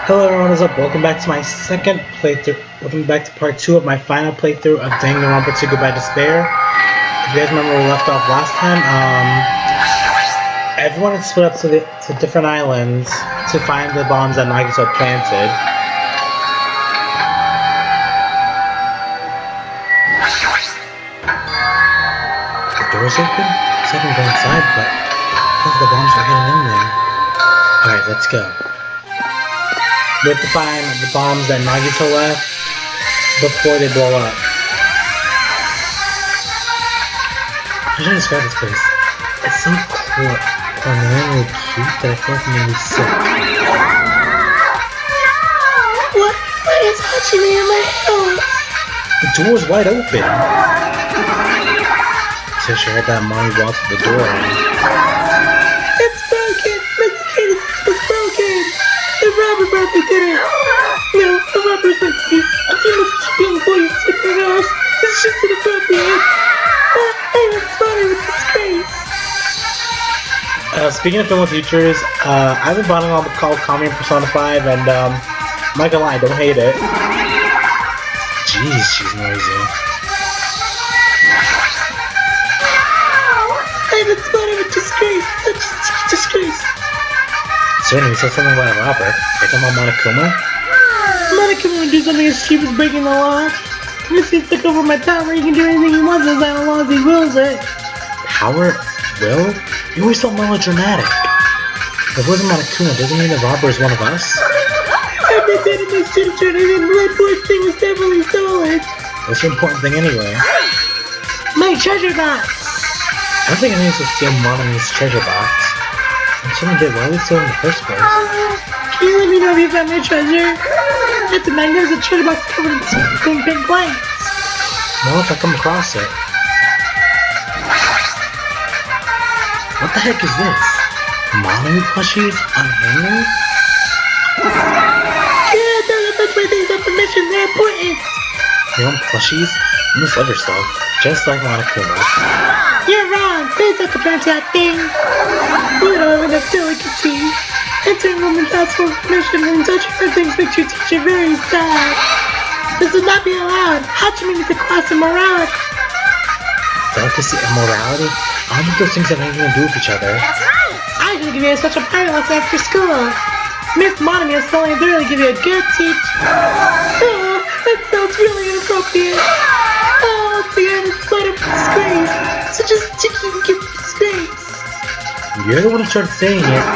Hello everyone, what's up? Welcome back to my second playthrough. Welcome back to part 2 of my final playthrough of Danganronpa 2 Goodbye Despair. If you guys remember where we left off last time, everyone had split up to different islands to find the bombs that Nagito had planted. The door's open? So I can go inside, but I think the bombs are hidden in there. Alright, let's go. We have to find the bombs that Nagito left before they blow up. How should I describe this place? It's so cornerially cute that I feel like I'm gonna be sick. What is touching me in my house? The door's wide open. So she heard that mommy walked to the door. It's broken! Let's get it! It's broken! The robber probably did it! No, the robber's with me. He must be employees at the house. It's just inappropriate. I am sorry with disgrace. Speaking of film futures, I've been buying all the Call of Kami and Persona 5, and I'm not gonna lie, I don't hate it. Jeez, she's noisy. I am sorry with disgrace. Such a disgrace. Certainly, you said something about a robber. Are you talking about Monokuma? Monokuma would do something as cheap as breaking the law. This he took over my tower. He can do anything he wants as long as he wills it. Power? Will? You always so melodramatic. If it wasn't Monokuma, doesn't mean the robber is one of us? I bet that in my signature and my poor thing was definitely stolen. What's your important thing anyway? My treasure box. I don't think anyone's supposed to steal Monomi's treasure box. And someone did, why would we steal it in the first place? Can you let me know if you found my treasure? At the back there's a treasure box covered in pink lights. Well, if I come across it. What the heck is this? Monomi plushies on hangers? Yeah, don't touch my things on permission, they're important. Your own plushies? You must love your stuff. Just like Monokuma. You're wrong, please don't compare to that thing. You don't have enough delicacy. Entering woman's house for permission and touching her things makes your teacher very sad. This will not be allowed. Hachime is a class of morality. Delicacy and morality? I don't think those things have anything to do with each other. That's right. I should give you a special private lesson after school. Miss Monomi is telling you to give you a good teach. Oh, that sounds really inappropriate. Oh, man, it's not a disgrace. So just take it and get the disgrace. You're the one who started saying it.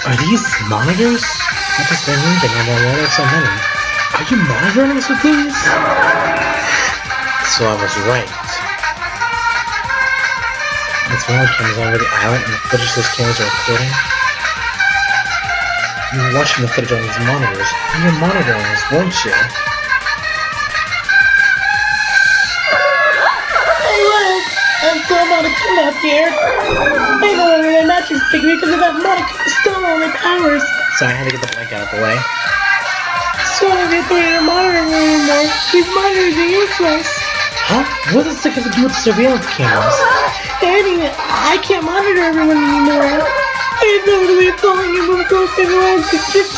Are these monitors? What does that mean? Why are there so many? Are you monitoring us with these? So I was right. It's one of the cameras all over the island and the footage those cameras are recording. You were watching the footage on these monitors. You were monitoring us, weren't you? Hey, look! I'm still Monokuma up here. I know I'm in my mattress degree because of that Monokuma stole all my powers. Sorry, I had to get the blanket out of the way. So I don't get to your monitoring anymore. These monitors are useless. Huh? What does this have to do with the surveillance cameras? Anyway, I can't monitor everyone anymore. I have no other way of following you from close everyone to just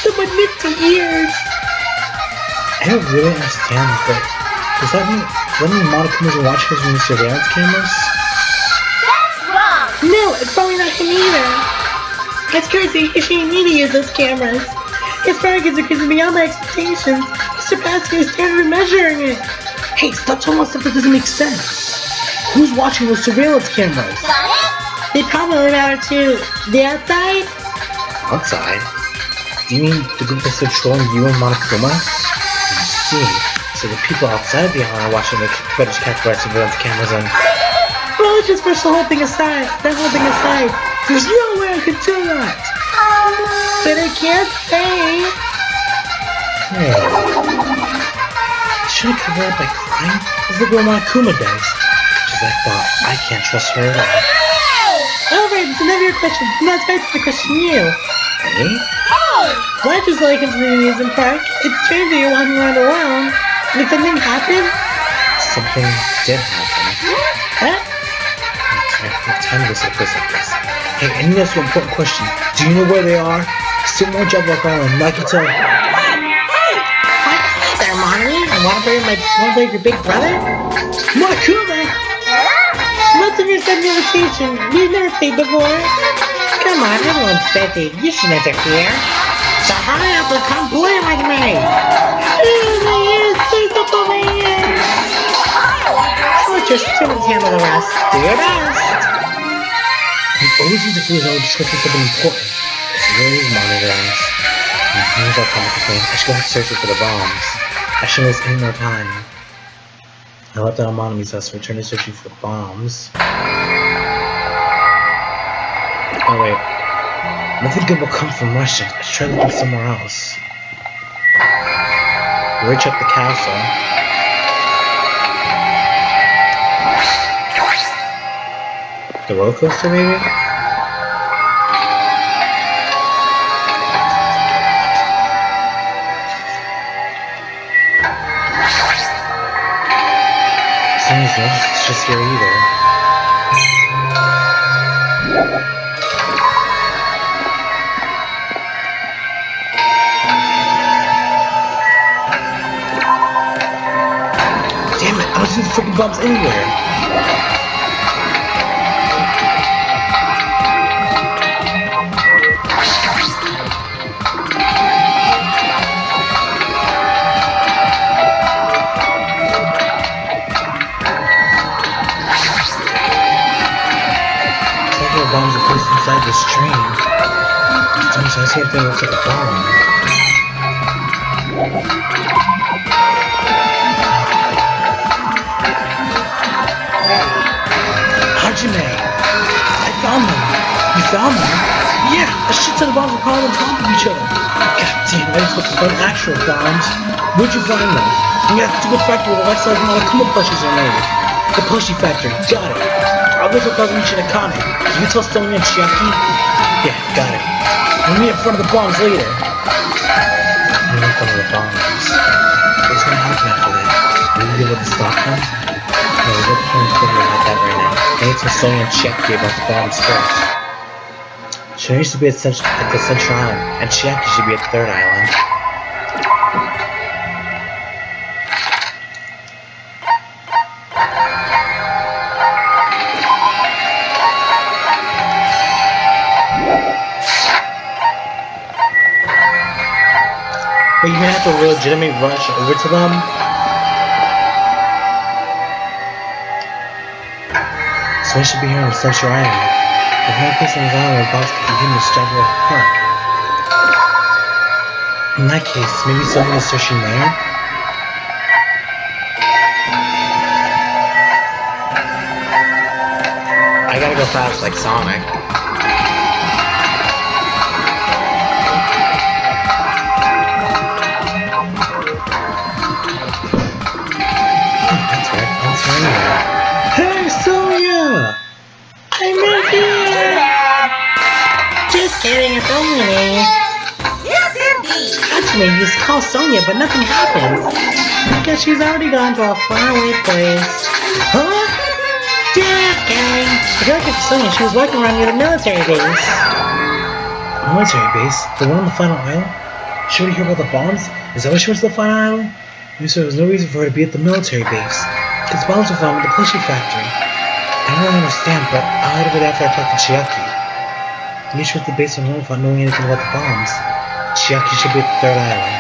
someone nifty ears. I don't really understand, but does that mean Monokuma's are watching us from the surveillance cameras? That's wrong. No, it's probably not him either. It's crazy. He shouldn't need to use those cameras. His targets are crazy beyond my expectations. He's surpassing his standard of measuring it. Hey, stop telling us stuff that doesn't make sense. Who's watching those surveillance cameras? They probably matter to the outside. Outside? You mean the group that's patrolling you and Monokuma? I see. So the people outside the island are watching the footage captured by surveillance cameras and... Well, let's just push the whole thing aside. There's no way I could do that. But I can't say. Hey. Should I cover up by crying? As the girl Monokuma does. She's like, well, I can't trust her at all. Alright, it's another question. Now it's back to the question you. Me? Why just like him to the amusement park? It's strange that you're walking around alone. Did something happen? Something did happen. What? Time to set this like this. Hey, I need to ask you an important question. Do you know where they are? Still more job work on Nagito. What? There, Mommy? I want to bring your big brother? Makuma! Most of your son's invitation. We've never played before. Come on, everyone's busy. You shouldn't interfere. So hurry up and come play with me. Oh, just students handle the rest. Do your best. He always needs to feel his own discussing something important. It's really monitoring us. Here's our comic complaint. I should go searching for the bombs. I shouldn't waste any more time. I left out Monomi's house and returned to searching for the bombs. Oh wait. Nothing good will come from rushing. I should try looking somewhere else. Recheck the castle. The roller coaster, maybe? Seems it's just here either. Damn it! I don't see the freaking bombs anywhere. Bombs are placed inside this train. Sometimes I see if it looks like a bomb. Hajime! I found them! You found them? Yeah! A shit ton of bombs are piled on top of each other! God damn, I was supposed to find actual bombs. Where'd you find them? In that stupid factory where the life-size Monokuma plushies are made. The plushie factory, got it! I'll look for Kazumichi Nakane. Can you tell Sonya and Chiaki? Yeah, got it. We'll meet in front of the bombs later. Meet in front of the bombs. What's gonna happen after that? Will you be able to stop them? No, we're playing figure like that right now. I need to tell Sonya and Chiaki about the bombs first. Sonya should be at the central island, and Chiaki should be at the third island. But you're gonna have to legitimately rush over to them. So I should be here on Central Island. If no place on this island where boss can continue to struggle with apart. In that case, maybe someone is searching there? I gotta go fast like Sonic. Hey, Sonya! I'm right here! Just kidding, it's only me. Yes, indeed! Hajime used to call Sonya, but nothing happened. I guess she's already gone to a faraway place. Huh? Just kidding. I feel like it's Sonya. She was walking around near the military base. Military base? The one on the final island? She already heard about the bombs? Is that why she went to the final island? Maybe so there was no reason for her to be at the military base. Because bombs were found in the plushie factory. I don't really understand, but I'll head over there after I talk to Chiaki. You should at the base alone without knowing anything about the bombs. Chiaki should be at the third island.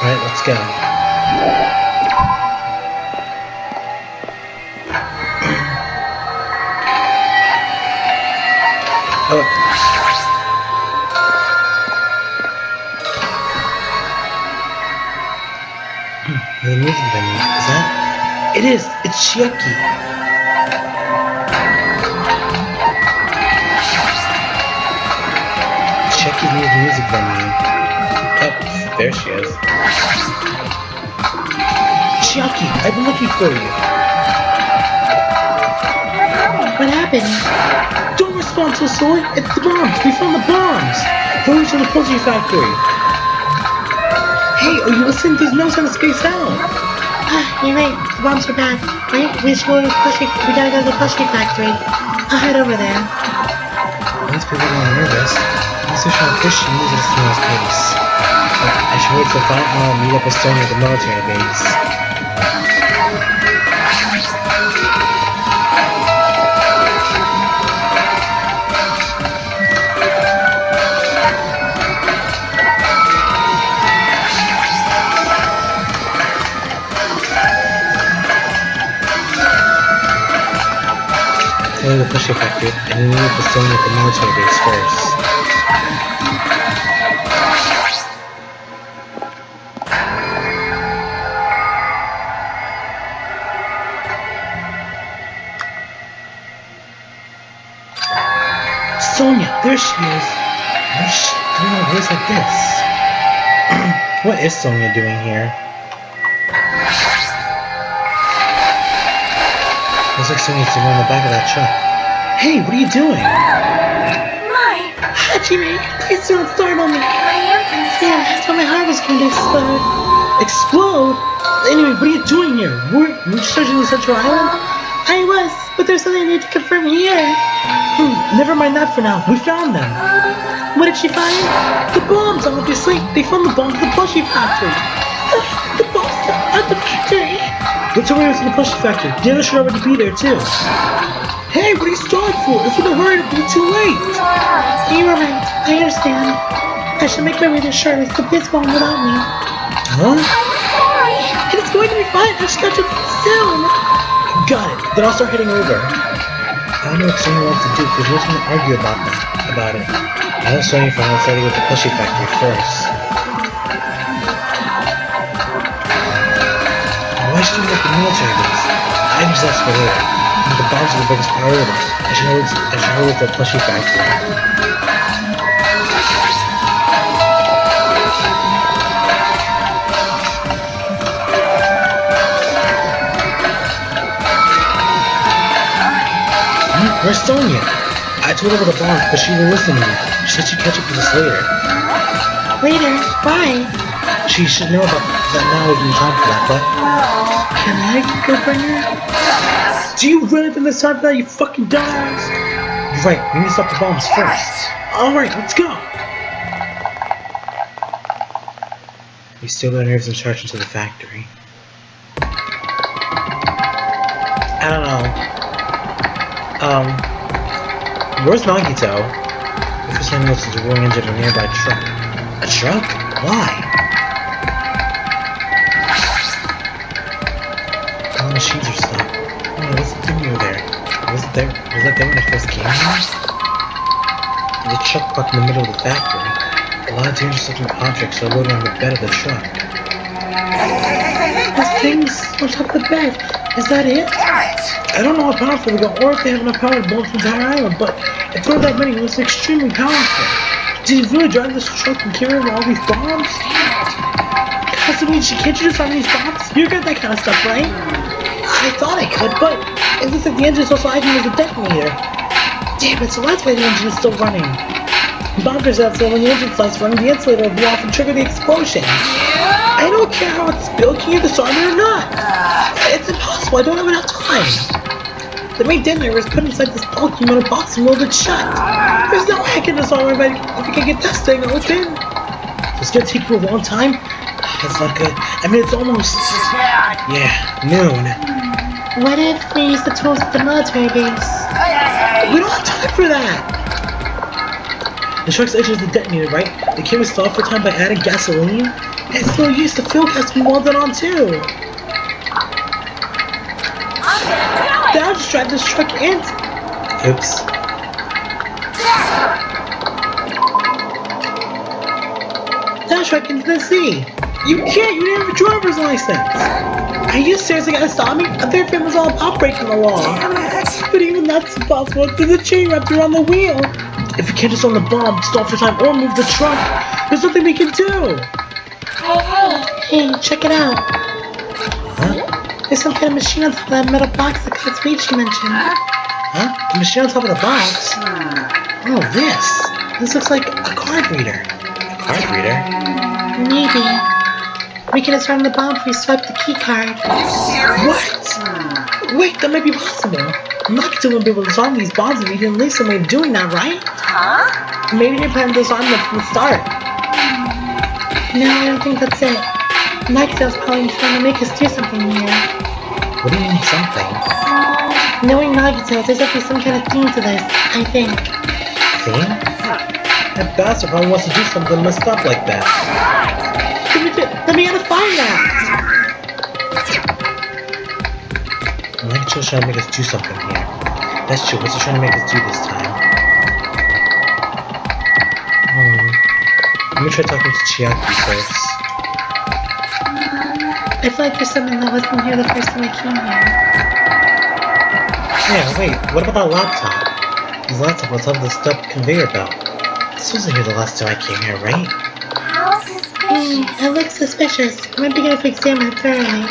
Alright, let's go. Oh. The music venue, is that? It is! It's Chiaki! Chiaki near the music venue. Oh, there she is. Chiaki, I've been looking for you! What happened? Don't respond so slowly! It's the bombs! We found the bombs! Hurry to the plushie factory! Hey, are you listening? There's no time to space out! You're right, the bombs are bad, right? We gotta go to the plushie factory. I'll head over there. These people are nervous. These are trying to push you at a snail's pace. I should wait till fight and I'll meet up with Sonya at the military base. Go to the pushing factory and meet up with Sonya at the military base first. Sonya, there she is. What's she doing in a place like this? What is Sonya doing here? Looks like Sonya's sitting on the back of that truck. Hey, what are you doing? Hajime, please don't startle me. Yeah, I thought my heart was going to explode. Explode? Anyway, what are you doing here? Were you searching the Central Island? I was, but there's something I need to confirm here. Never mind that for now. We found them. What did she find? The bombs, obviously. They found the bombs at the plushie factory. The bombs at the factory. Let's hurry over to the plushie factory. The others should already be there too. Hey, what are you stalling for? If we don't hurry, it'll be too late. You're right. I understand. I should make my way to Charlotte so this won't without me. Huh? It's going to be fine. I'll start to soon. Got it. Then I'll start heading over. I don't know what Sonya wants to do because we're going to argue about it. I know Sonya found out starting with the plushie factory first. Why should we make the military base? I just asked for later. The bombs are the biggest priority. I should know it's the plushie factory. Where's Sonya? I told her about the bombs, but she won't listen to me. She said she'd catch up with us later. Later? Why? She should know about that now isn't time for that, but... Can I go bring her? Do you really think there's time for that, you fucking dumbass? You're right, we need to stop the bombs first. Alright, let's go! We still got nerves and charge into the factory. I don't know. Where's Nagito? The first time I noticed a rolling engine of a nearby truck. A truck? Why? All the machines are stopped. Oh, what's the thing over there? Was that there when I first came here? The truck parked in the middle of the factory. A lot of dangerous looking objects are loaded on the bed of the truck. Those things on top of the bed. Is that it? I don't know how powerful they go or if they have enough power to blow up the entire island, but if there were that many, it was extremely powerful. Did he really drive this truck and carry over all these bombs? Kazumichi, can't you just find these bombs? You're good at that kind of stuff, right? I thought I could, but it looks like the engine's also acting as a detonator. Damn it, so that's why the engine is still running. Bonkers that so when the engine starts running, the insulator will blow off and trigger the explosion. I don't care how it's built, can you disarm it or not? It's impossible, I don't have enough time. The main detonator is put inside this bulky metal box and welded shut. There's no way I can disarm it if I can get this thing open. It's gonna take you a long time? That's not good. I mean, it's almost... Yeah, noon. What if we use the tools at the military base? We don't have time for that! The truck's engine is the detonator, right? They can't stall for time by adding gasoline? It's no use, the fuel has to be welded on too! Then I'll just drive this truck in. Oops. That truck into the sea! You can't! You didn't have a driver's license! Are you seriously gonna stop me? I thought it was all about breaking the law. But even that's impossible. There's a chain wrapped around the wheel. If we can't just on the bomb, stall for time, or move the truck, there's nothing we can do. Hey, check it out. Huh? There's some kind of machine on top of that metal box that Katsuichi mentioned. Huh? The machine on top of the box? Oh, this. This looks like a card reader. A card reader? Maybe. We can disarm the bomb if we swipe the key card. What? Wait, that might be possible. Nagito won't be able to disarm these bombs if we didn't leave some way of doing that, right? Huh? Maybe they plan to disarm them from the start. No, I don't think that's it. Nagito's probably trying to make us do something here. What do you mean, something? Knowing Nagito, there's have to be some kind of theme to this, I think. Theme? That bastard probably wants to do something messed up like that. Then we gotta find that! Nagito's trying to make us do something here. That's true. What's he trying to make us do this time? Let me try talking to Chiaki first. I feel like there's something that wasn't here the first time I came here. Yeah, wait, what about that laptop? This laptop was on the step conveyor belt. This wasn't here the last time I came here, right? How suspicious. It looks suspicious. I might be gonna examine it thoroughly.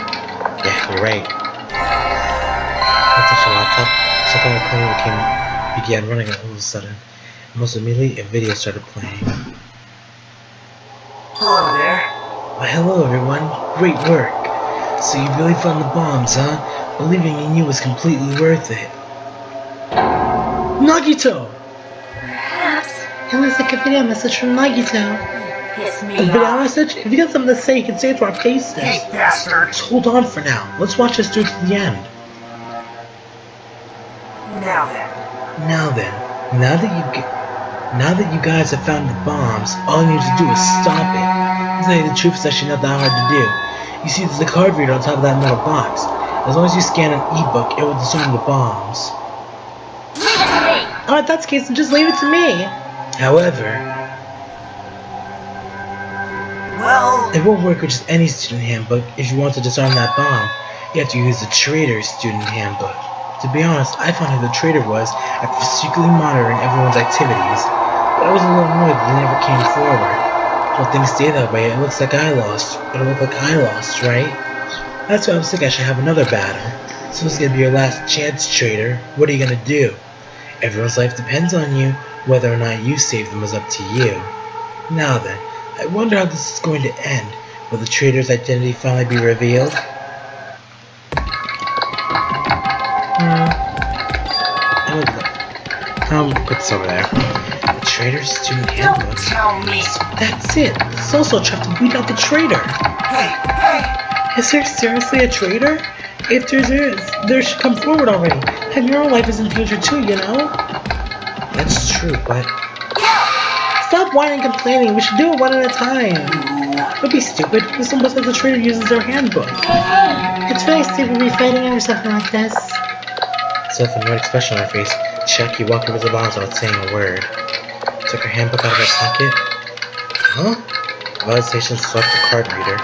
Yeah, you're right. I touched the laptop. Something like Komaeda began running all of a sudden. Almost immediately, a video started playing. Hello there. Why, hello everyone. Great work. So you really found the bombs, huh? Believing in you was completely worth it. Nagito! Perhaps. It looks like a video message from Nagito. Piss A me video off. message? If you got something to say, you can say it to our faces. Hey, bastards. Just hold on for now. Let's watch this through to the end. Now then. Now that you guys have found the bombs, all you need to do is stop it. To tell you the truth, it's actually not that hard to do. You see, there's a card reader on top of that metal box. As long as you scan an ebook, it will disarm the bombs. Leave it to me. Oh, if that's the case, then just leave it to me. However, Well, it won't work with just any student handbook. If you want to disarm that bomb, you have to use the Traitor's student handbook. To be honest, I found who the traitor was after secretly monitoring everyone's activities, but I was a little annoyed that they never came forward. Well, things stay that way, it looks like I lost. It'll look like I lost, right? That's why I was thinking I should have another battle. So it's gonna be your last chance, traitor. What are you gonna do? Everyone's life depends on you. Whether or not you save them is up to you. Now then, I wonder how this is going to end. Will the traitor's identity finally be revealed? Put this over there. The traitor's student don't handbook. tell me. That's it. It's also tried to weed out the traitor. Hey, Is there seriously a traitor? If there is, there should come forward already. And your own life is in danger too, you know? That's true, but... Stop whining and complaining. We should do it one at a time. Don't be stupid. This almost like the traitor uses their handbook. It's really stupid to be fighting over something like this. So with a annoyed expression on her face, Chiaki walked over the bombs without saying a word. Took her handbook out of her pocket. Huh? Without hesitation, swept the card reader.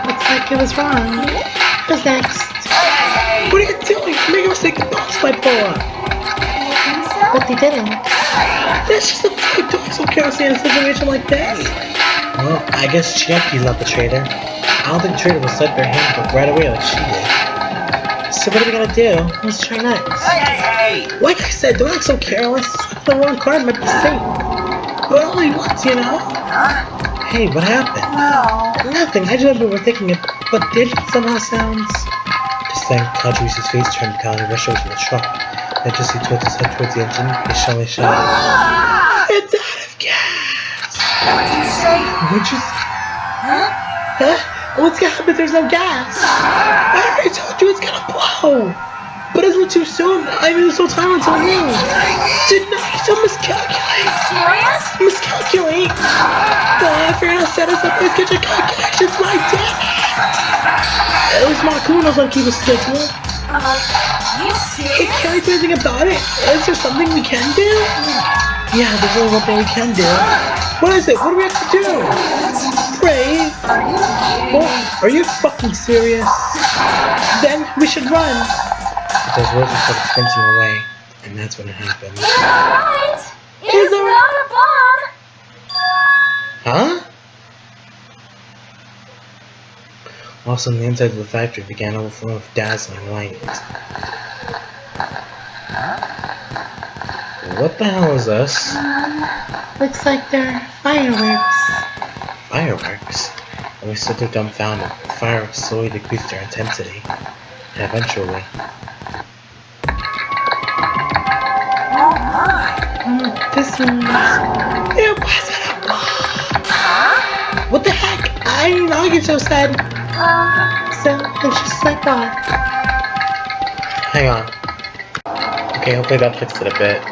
Looks like it was wrong. Who's next? What are you doing? You made a mistake. The bombs might blow up. But they didn't. That's just a fuck. Dogs don't care in a situation like this. Well, I guess Chiaki's not the traitor. I don't think the traitor will set their handbook right away like she did. So what are we gonna do? Let's try next. hey! Like I said, don't act so careless. The wrong card might be safe. But only once, you know? Hey, what happened? Well, Nothing. I just remember thinking it, but it somehow sounds... Just then, Kajui's face turned pale and he rushed over to the truck. Then just he tilted his head towards the engine. He suddenly shouted, "It's out of gas!" what did you say? What'd you say? Huh? What's gonna happen if there's no gas? I already told you it's gonna blow! But isn't it too soon? I mean, it's so time until noon. Did Nagito miscalculate? Serious? Miscalculate? I forgot to set us up with kitchen calculations, my damn it! At least Maku knows how to keep a schedule. You Hey, serious? can I do anything about it? Is there something we can do? Yeah, there's only one thing we can do. What is it? What do we have to do? Pray. Oh, are you fucking serious? Then we should run. Those words started sprinting away, and that's when it happened. You're right. It's Is there- not a bomb. Huh? All of a sudden, the inside of the factory began overflowing with dazzling light. What the hell is this? Looks like they're fireworks. Fireworks? and we stood there dumbfounded. The fireworks slowly decreased their intensity, and eventually... Oh my! This is... It wasn't a bomb! What the heck? Nagito said. So, it's just like that. Hang on. Okay, hopefully that fixed it a bit.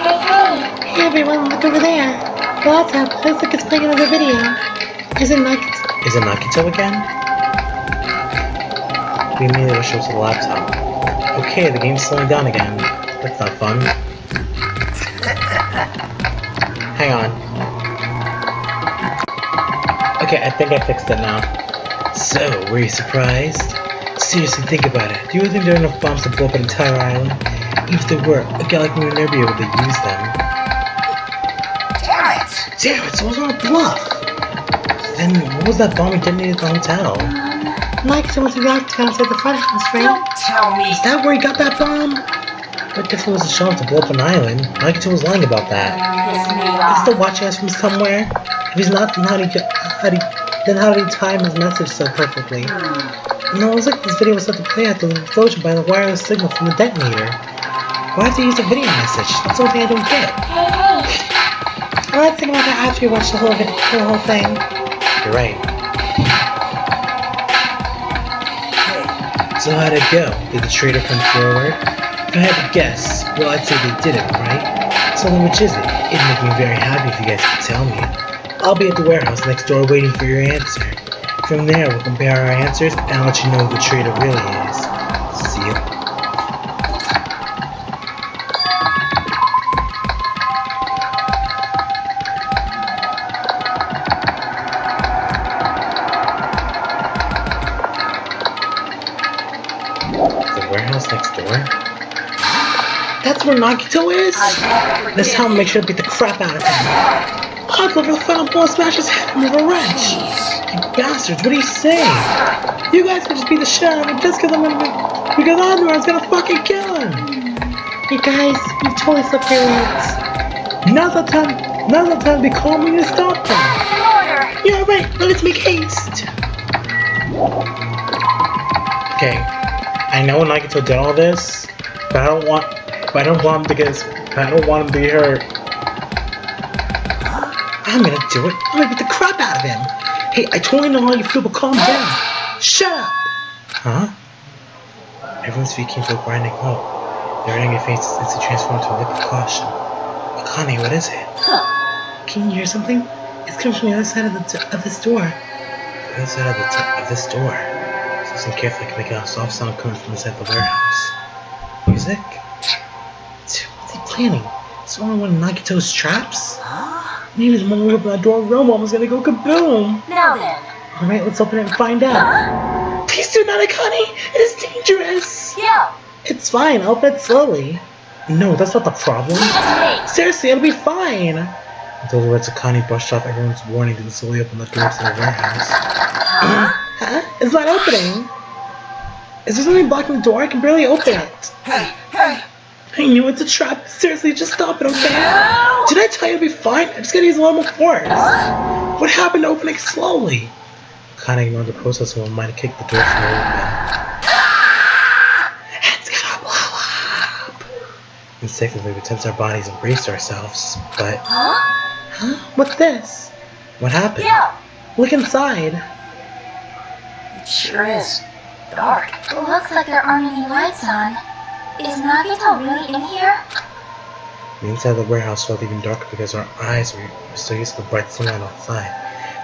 Hey, hey. Hey everyone, look over there. The laptop looks like it's playing another video. Is it Nagito again? We immediately show to the laptop. Okay, the game's slowing down again. That's not fun. Hang on. Okay, I think I fixed it now. So, were you surprised? Seriously, think about it. Do you think there are enough bombs to blow up an entire island? If there were, a guy like me would never be able to use them. Damn it! Damn it, so it was all a bluff! Then, what was that bomb we detonated at the hotel? Nagito went to the octagon outside the firehouse, right? Don't tell me! Is that where he got that bomb? But if it was a shot to blow up an island, Nagito was lying about that. This made He's off. still watching us from somewhere. If he's not, then how did he time his message so perfectly? No, it was like this video was set to play at the explosion by the wireless signal from the detonator. Why have to use a video message? That's the only thing I don't get. Hey, hey. I was thinking about that after you watched the whole thing. You're right. So how'd it go? Did the traitor come forward? If I had to guess, well, I'd say they didn't, right? So then which is it? It'd make me very happy if you guys could tell me. I'll be at the warehouse next door waiting for your answer. From there, we'll compare our answers and I'll let you know who the traitor really is. See ya. The warehouse next door? That's where Nagito is? This time I'll make sure to beat the crap out of him. I'll go for the final blow and smash his head with a wrench. You bastards, what are you saying? You guys can just beat the shit out of him just because I'm the one's gonna fucking kill him. You guys, you totally slipped your words. Now's the time to be calm when you stop them. Order. You're right, let's make haste. Okay, I know Nagito did all this, but I don't want him to be hurt. I'm gonna do it. I'm gonna beat the crap out of him. Hey, I totally know how you feel, but calm down. Shut up! Huh? Everyone's feet came to a grinding halt. Their angry faces instantly transformed to a look of caution. Akane, what is it? Can you hear something? It's coming from the other side of this door. The other side of this door. So listen carefully, I can make out a soft sound coming from inside the warehouse. Music? What's he planning? Is it only one of Nagito's traps? Maybe the moment we open that door, Romom is gonna go kaboom! Now then. Alright, let's open it and find out. Please do not, Akane! It is dangerous! Yeah. It's fine, I'll open it slowly. No, that's not the problem. Wait. Seriously, it'll be fine! With those words, Akane brushed off everyone's warning to slowly open the door to the warehouse. Huh? It's not opening! Is there something blocking the door? I can barely open it. Hey, hey! I knew it's a trap. Seriously, just stop it, okay? Did I tell you to be fine? I just gotta use a little more force. What happened to opening slowly? Akane ignored the process and might have kicked the door from open. It's gonna blow up! Instinctively, we tensed our bodies and braced ourselves, but... Huh? Huh? What's this? What happened? Yeah. Look inside. It sure is. Dark. Looks like there aren't any lights on. Is Nagito really in here? The inside of the warehouse felt even darker because our eyes were so used to the bright sunlight outside.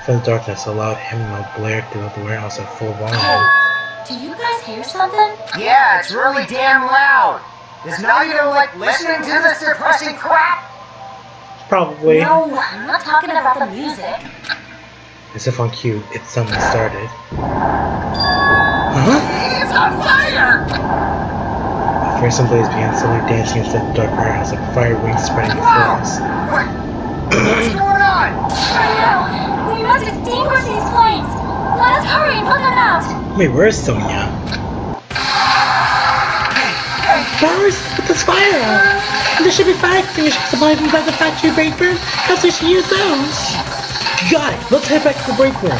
From the darkness, a loud hymnal blared throughout the warehouse at full volume. Hey, do you guys hear something? Yeah, it's really damn loud. Is Nagito like listening to this depressing crap? Probably. No, I'm not talking about the music. As if on cue, it suddenly started. Huh? It's on fire! Fearsome blaze began slowly dancing inside the dark warehouse like fire wings spreading before us. What's going on? Hurry up! We must extinguish these flames! Let us hurry and put them out! Wait, where's Sonia? Flowers, put this fire out. There should be fire extinguishers supplied inside the factory break room. Perhaps we should use those. Got it! Let's head back to the break room.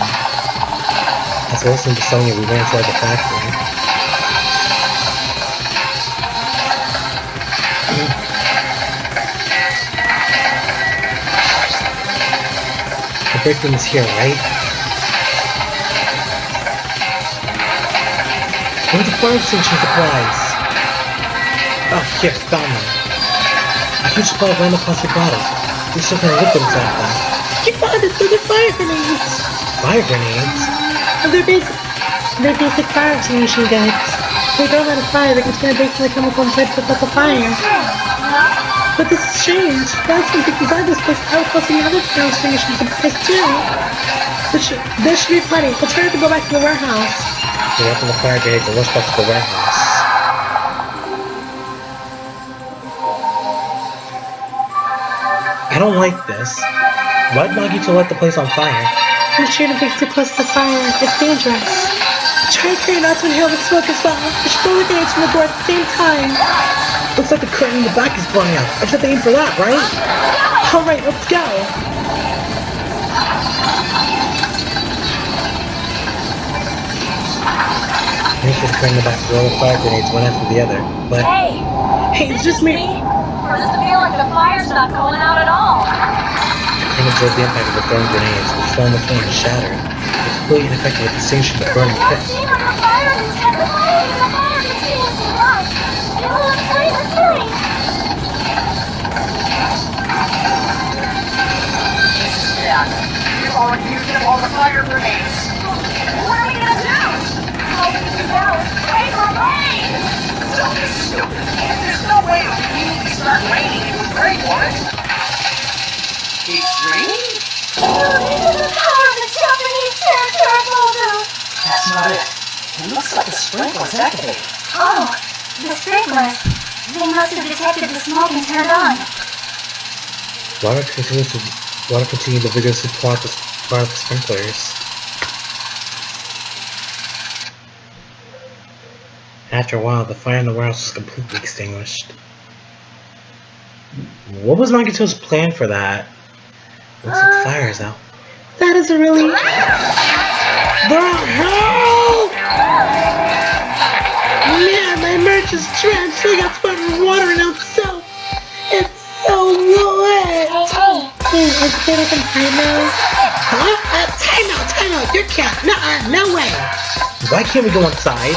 As we listened to Sonya, we ran inside the factory. The break room is here, right? Where are the fire extinction supplies? Oh, here, found them. A huge supply of random plastic bottles. These some kind of liquid inside of them. You found it, they're fire grenades. Fire grenades? They're basic fire extinguishing goods. They don't let a fire, they contain a basic chemical inside to put out the fire. But this is strange. That's something inside this place out plus the other fire extinguishing supplies too. There should be plenty. Let's try to go back to the warehouse. We open the fire grenades and rush back to the warehouse. I don't like this. Why did Nagito light the place on fire? I'm sure to be too close to the fire. It's dangerous. Try carrying not to inhale the smoke as well. There's no grenades from the door at the same time. Looks like the curtain in the back is burning out. I should aim for that, right? Alright, let's go. Make sure to curtain in the back with all the fire grenades one after the other. But Hey, it's just me. Or does it feel like the fire's not going out at all? and absorb the impact of the thrown grenades, which form the flame and shatter. It's completely ineffective at extinguishing the burning pit. You've already used up all the fire grenades. What are we gonna do? Wait for rain! Don't be stupid. There's no way it would immediately start raining if we prayed for it. It's raining? The power of the Japanese turbo! That's not it. It looks like the sprinklers activated. Oh, the sprinklers. They must have detected the smoke and turned on. Water continued to vigorously pour out the sprinklers. After a while, the fire in the warehouse was completely extinguished. What was Nagito's plan for that? Looks like the fire is out. That is a really... The hell! Man, my merch is drenched. I got splattering water and out soap. It's so wet. Hey, Is it like I'm time now? Huh? Time out. Your cat. No way. Why can't we go inside?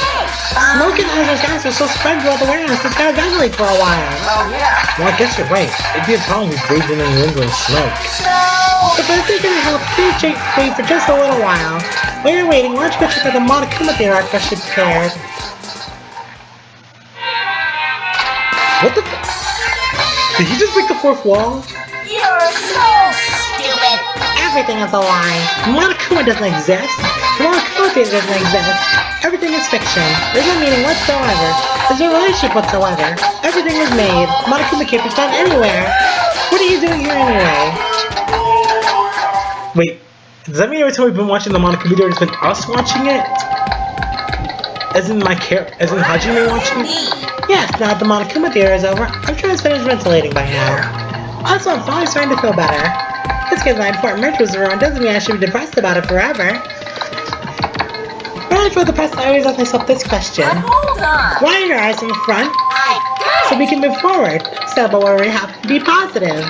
Smoke and hazardous gas are so spread throughout the warehouse. It's gotta ventilate for a while. Oh, yeah. Well, I guess you're right. It'd be a problem if we breathed in any lingering smoke. If I think it'll help, please wait for just a little while. While you're waiting, why don't you go check out the Monokuma theater I've freshly prepared? What the Did he just break the fourth wall? you're so stupid! Everything is a lie. Monokuma doesn't exist. The Monokuma theater doesn't exist. Everything is fiction. There's no meaning whatsoever. There's no relationship whatsoever. Everything is made. Monokuma can't be found anywhere. What are you doing here anyway? Wait, does that mean every time we've been watching the Monokuma video, it's been us watching it? As in Hajime watching it? Yes, now that the Monokuma theater is over, I'm sure it's finished ventilating by now. Also, I'm finally starting to feel better. Just because my important merch was ruined doesn't mean I should be depressed about it forever. When I feel depressed, I always ask myself this question. But hold on! Why are your eyes in front? So we can move forward. So, but where we have to be positive.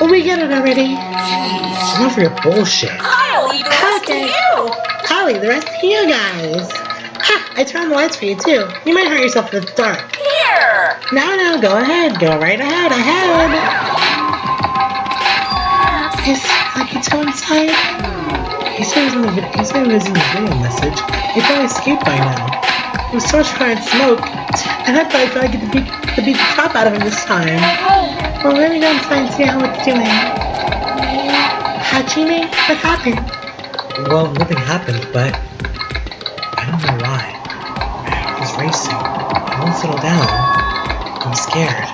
Well, we get it already. Enough of your bullshit. I'll leave the rest to you! I'll leave the rest to you guys. Ha! I turned on the lights for you too. You might hurt yourself in the dark. Here! No, go ahead. Go right ahead. Is Nagito inside? He said he was in the video message. He probably escaped by now. There was so much fire and smoke, and I thought I'd get to beat the crap out of him this time. Hey, Well, let me go inside and see how it's doing. Hajime, what happened? Well, nothing happened, but I don't know why. My heart was racing. I won't settle down. I'm scared.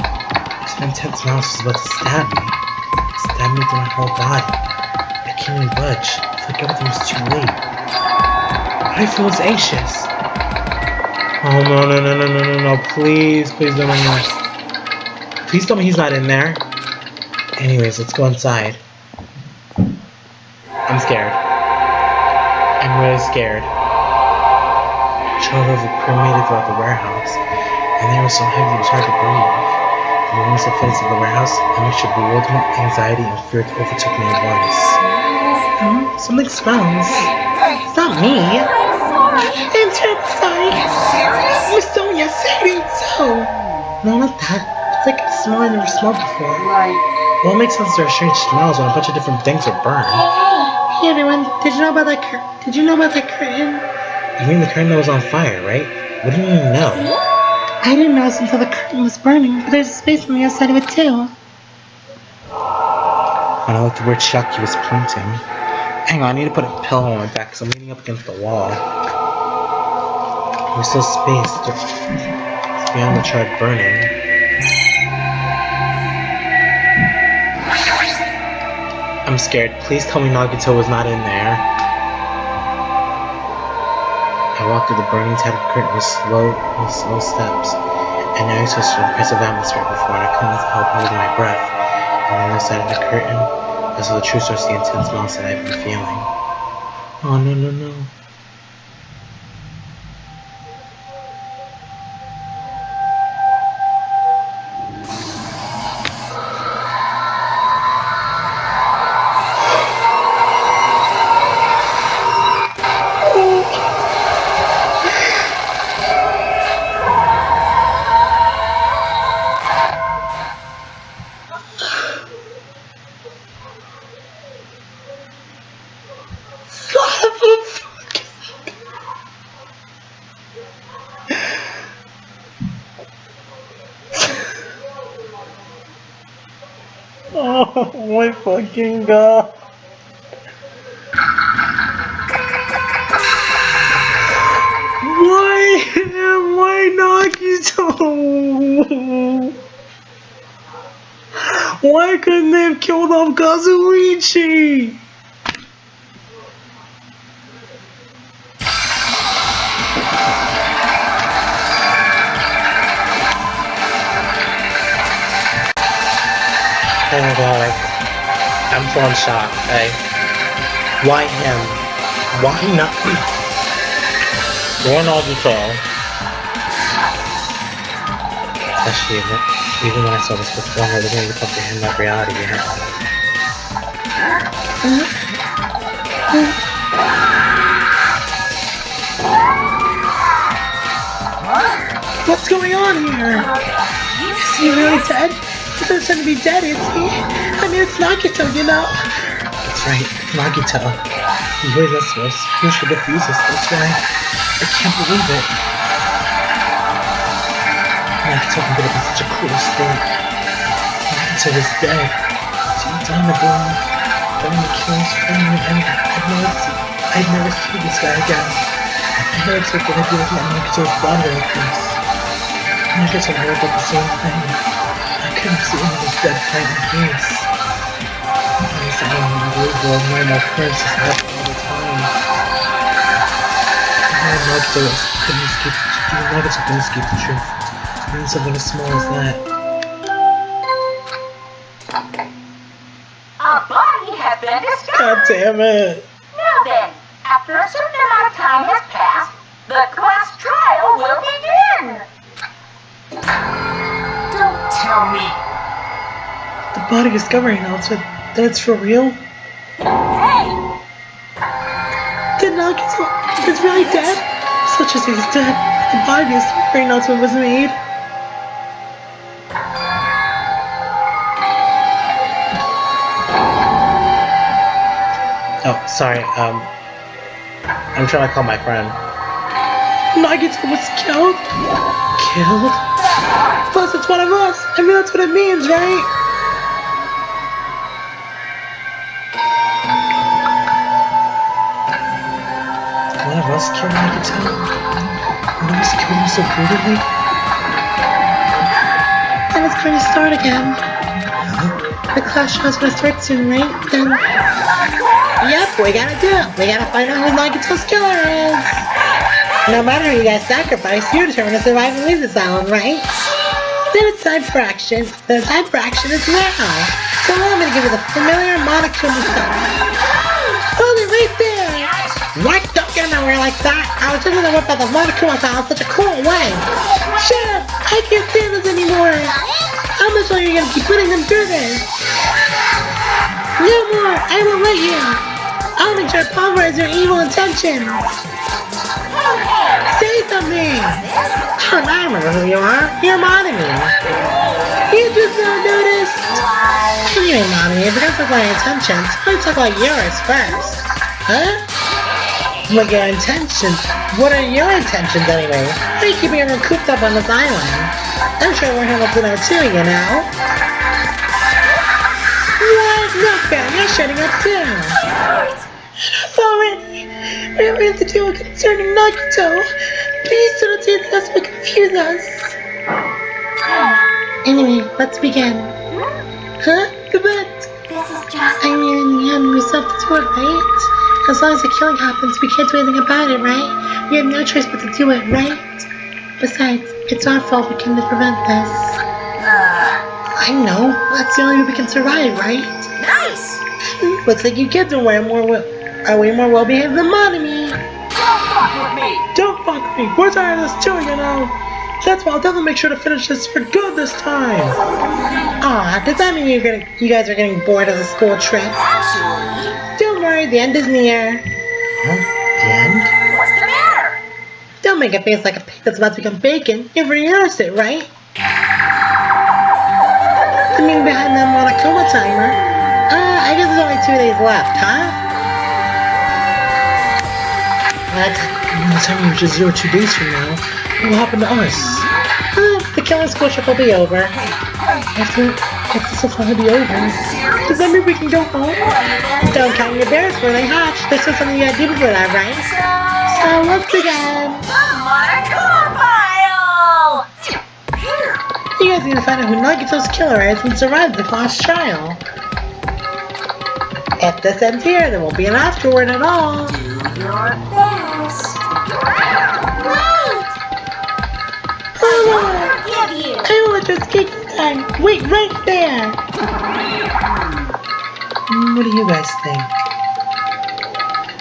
This intense mouse was about to stab me. It stabbed me through my whole body. I can't even budge. It's like everything was too late. I feel anxious. Oh no, please don't run this. Please tell me he's not in there. Anyways, let's go inside. I'm scared. I'm really scared. Children permeated throughout the warehouse, and they were so heavy it was hard to breathe. The moments I finished in the warehouse, a mixture of bewilderment, anxiety, and fear overtook me at once. Something smells. It's not me. I'm sorry. I'm terribly sorry. Serious? Miss Sonia, say it so. No, not that. It's like a smell I never smelled before. Like, Well, it makes sense there are strange smells when a bunch of different things are burned. Hey everyone, did you know about that curtain? You mean the curtain that was on fire, right? What do you mean no? I didn't notice until the curtain was burning, but there's a space on the outside of it too. When I looked at where Chucky was pointing. Hang on, I need to put a pillow on my back because I'm leaning up against the wall. There's still space beyond the charred burning. I'm scared. Please tell me Nagito was not in there. I walked through the burning tattered curtain with slow steps, and now I switched to an oppressive atmosphere before, and I couldn't help holding my breath. On the other side of the curtain, this was the true source of the intense loss that I've been feeling. Oh no. Oh my fucking god. Why Nagito? Why couldn't they have killed off Kazuichi? Oh my god, I'm so in shock, hey. Why him? Why not? Why Nagito? Especially even when I saw this before, I wasn't able to comprehend that reality yet. What's going on here? Is he really dead? He doesn't seem to be dead, is he? I mean, it's Nagito, you know. That's right, it's Nagito. He hears us first. He should defuse us, that's why. I can't believe it. Nagito ended up in such a cruel state. Nagito was dead. Deep down the bone, burning the kills, burning the anger. I'd never see this guy again. I never expected I'd be looking at Nagito's body like this. Nagito heard about the same thing. I couldn't see him with his dead frightened face. These unbelievable normal occurrences happen all the time. Nagito couldn't escape the truth. Even something as small as that. a body has been discovered. God damn it! Now then, after a certain amount of time has passed, the class trial will begin. Don't tell me. The body discovery announcement. That's for real? Hey! Did Nagito is really dead? Such as he's dead. The body discovery announcement was made. Oh, sorry, I'm trying to call my friend. Nagito was killed? Killed? Plus, it's one of us. I mean, that's what it means, right? One of us killed Nagito? One of us killed him so brutally? Then it's going to start again. The class show's gonna start soon, right? Then... Yep, we gotta do it. We gotta find out who Nagito's killer is. No matter who you guys sacrifice, you determine to survive and leave this island, right? Then it's time for action. The time for action is now. So allow me to give you the familiar monochrome stuff. right there! What? Don't get in my way like that! I was just gonna whip out the Monokuma style in such a cool way! Shut up! I can't stand this anymore! How much longer are you gonna keep putting them through this? No more! I won't let you! I'll make sure to pulverize your evil intentions! Say something! Oh, I remember who you are. You're modding me. You just not noticed? You ain't modding me. If you're gonna talk about your intentions, let's talk about yours first. Huh? What your intentions? What are your intentions anyway? Why are you keeping everyone cooped up on this island? I'm sure we're handled to there too, you know? What? No fair. You're shutting up too. Enough already. Whatever we have to do concerning Nagito, please do not say this will confuse us. Anyway, let's begin. Huh? But This is just... I mean, in the end, we still have to do it, right? As long as the killing happens, we can't do anything about it, right? We have no choice but to do it, right? Besides, it's our fault we couldn't prevent this. I know. That's the only way we can survive, right? Nice! Looks like you kids are way more well-behaved than Monami. Don't fuck with me! Don't fuck with me. We're tired of this too, you know. That's why I'll definitely make sure to finish this for good this time. Aw, does that mean you guys are getting bored of the school trip? Actually, Don't worry, the end is near. Huh? The end? what's the matter? Don't make a face like a pig that's about to become bacon. You've rehearsed it, right? The meaning behind that Monokuma timer. I guess there's only 2 days left, huh? By the time you just 2 days from now, what will happen to us? The killing school trip will be over. After this will finally be over, does that mean we can go home? Don't count your bears before they hatch. This was something you gotta do before that, right? So once again, you guys need to find out who Nagito's killer is and survive the class trial. If this ends here, there won't be an afterward at all. I will just kick this time. Wait right there. What do you guys think?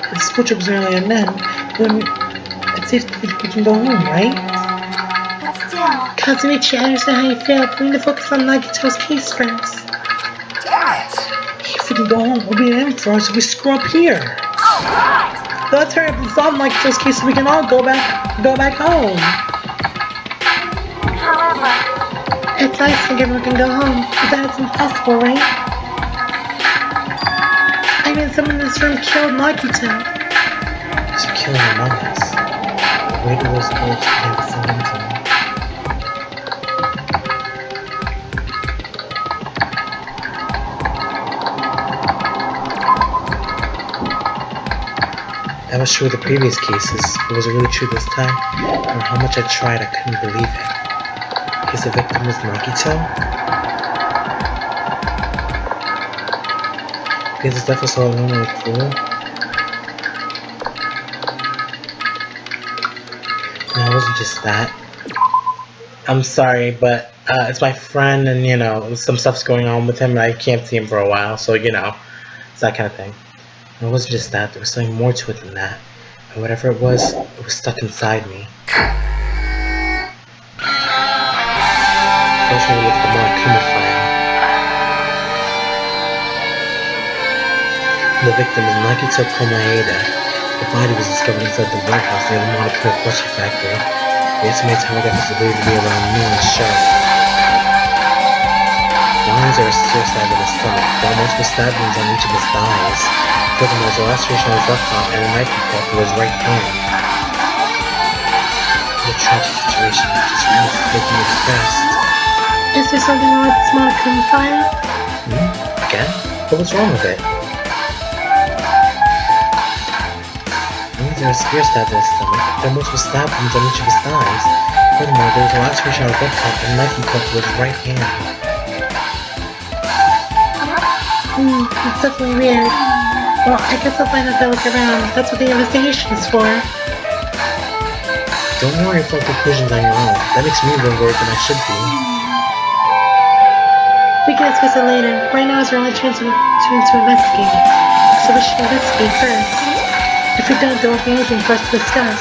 If the school trip is nearly an end, then it's safe to think we can go home, right? But still... Kazuichi, I understand how you feel, but we need to focus on Nagito's case first. Damn it! If we can go home, we'll be in for us if we screw up here. Alright! Let's hurry up and solve Nagito's case so we can all go back home. However, It's nice to think everyone can go home, but that's impossible, right? I mean, someone in this room killed Nagito. There's a killer among us. Wait till those bullets begin to sink into me. That was true of the previous cases, but was it really true this time? No matter how much I tried, I couldn't believe it. Because the victim was Nagito? Because his death was so unbelievably cruel? No, it wasn't just that. I'm sorry, but it's my friend, and you know, some stuff's going on with him, and I can't see him for a while, so you know, it's that kind of thing. And it wasn't just that, there was something more to it than that. And whatever it was stuck inside me. First we looked at the Monokuma file. The victim is Nagito Komaeda. The body was discovered inside the warehouse near the Monokuma plushie factory. The estimated time death is believed to be around noon sharp. Lines are a suicide in his stomach, while multiple stab wounds on each of his thighs. Furthermore, there's a laceration on his left arm and a knife he cut through his right hand. What a tragic situation, which is really making me depressed. Is there something wrong with this Monokuma file? Again? But what's wrong with it? There are severe stabs in his stomach. There are multiple stab wounds on each of his thighs. Furthermore, there was a laceration on his left arm and a knife he cut through his right hand. It's definitely weird. Well, I guess I'll find out if I look around. That's what the investigation is for. Don't worry if all conclusions on your own. That makes me more worried than I should be. We can discuss it later. Right now is our only chance to investigate. so we should investigate first. If we don't, there won't be anything for us to discuss.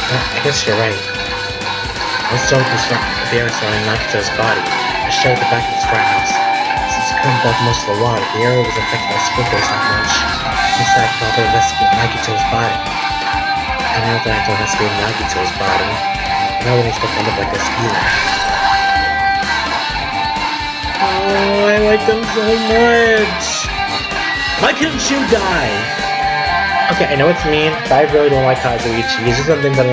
Well, I guess you're right. Let's start with the area surrounding Nagito's body. Let's start at the back of his frat house. Since he couldn't block most of the water, the area was affected by sprinklers not much. Inside, I can also investigate Nagito's body. I know that I have to investigate Nagito's body. I wouldn't expect to end up like this either. Oh, I like them so much! Why couldn't you die? Okay, I know it's mean, but I really don't like Kazuichi. He's nothing but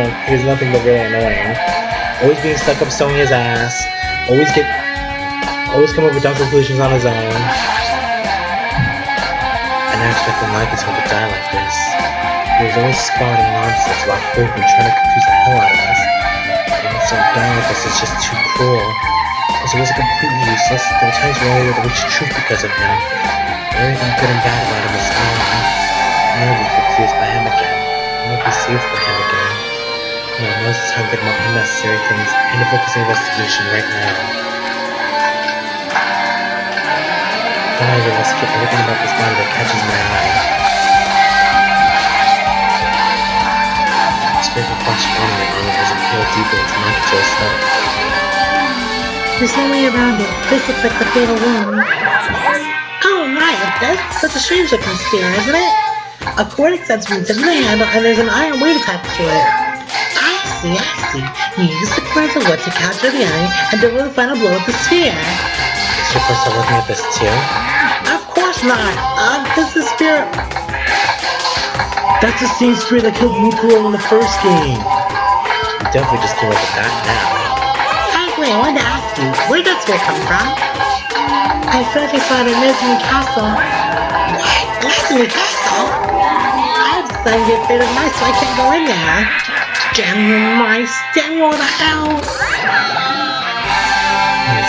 really annoying. Always being stuck up Sonya's ass. Always come up with dumb conclusions on his own. I never expected Nagito to die like this. He was always spouting nonsense about hope and trying to confuse the hell out of us. And so dying like this is just too cruel. Also, it wasn't completely useless. There were times where I was able to reach the truth because of him. Everything good and bad about him was gone. I never be confused by him again. I won't be saved by him again. No, most of the time thinking about unnecessary things. I need to focus on investigation right now. Then I investigate everything about this body that catches my eye. The spirit of flash on my arm as it peeled deeper into Nagito's stomach. There's no way around it. This looks like the fatal wound. Oh, right, that's a strange looking spear, isn't it? A cord extends from the tip of the handle and there's an iron weight attached to it. I see. You use the cord as a whip to capture the enemy and deliver the final blow with the spear. Is your first time looking at this too? Of course not. This is the spear. That's the same spear that killed Mukuro in the first game. You definitely just came up with that now. Wait, I wanted to ask you, where did that spear come from? I feel like I saw it in Nesmi Castle. What? Nesmi Castle? I have decided to get rid of mice, so I can't go in there. Damn you mice! Damn you, what the hell? It's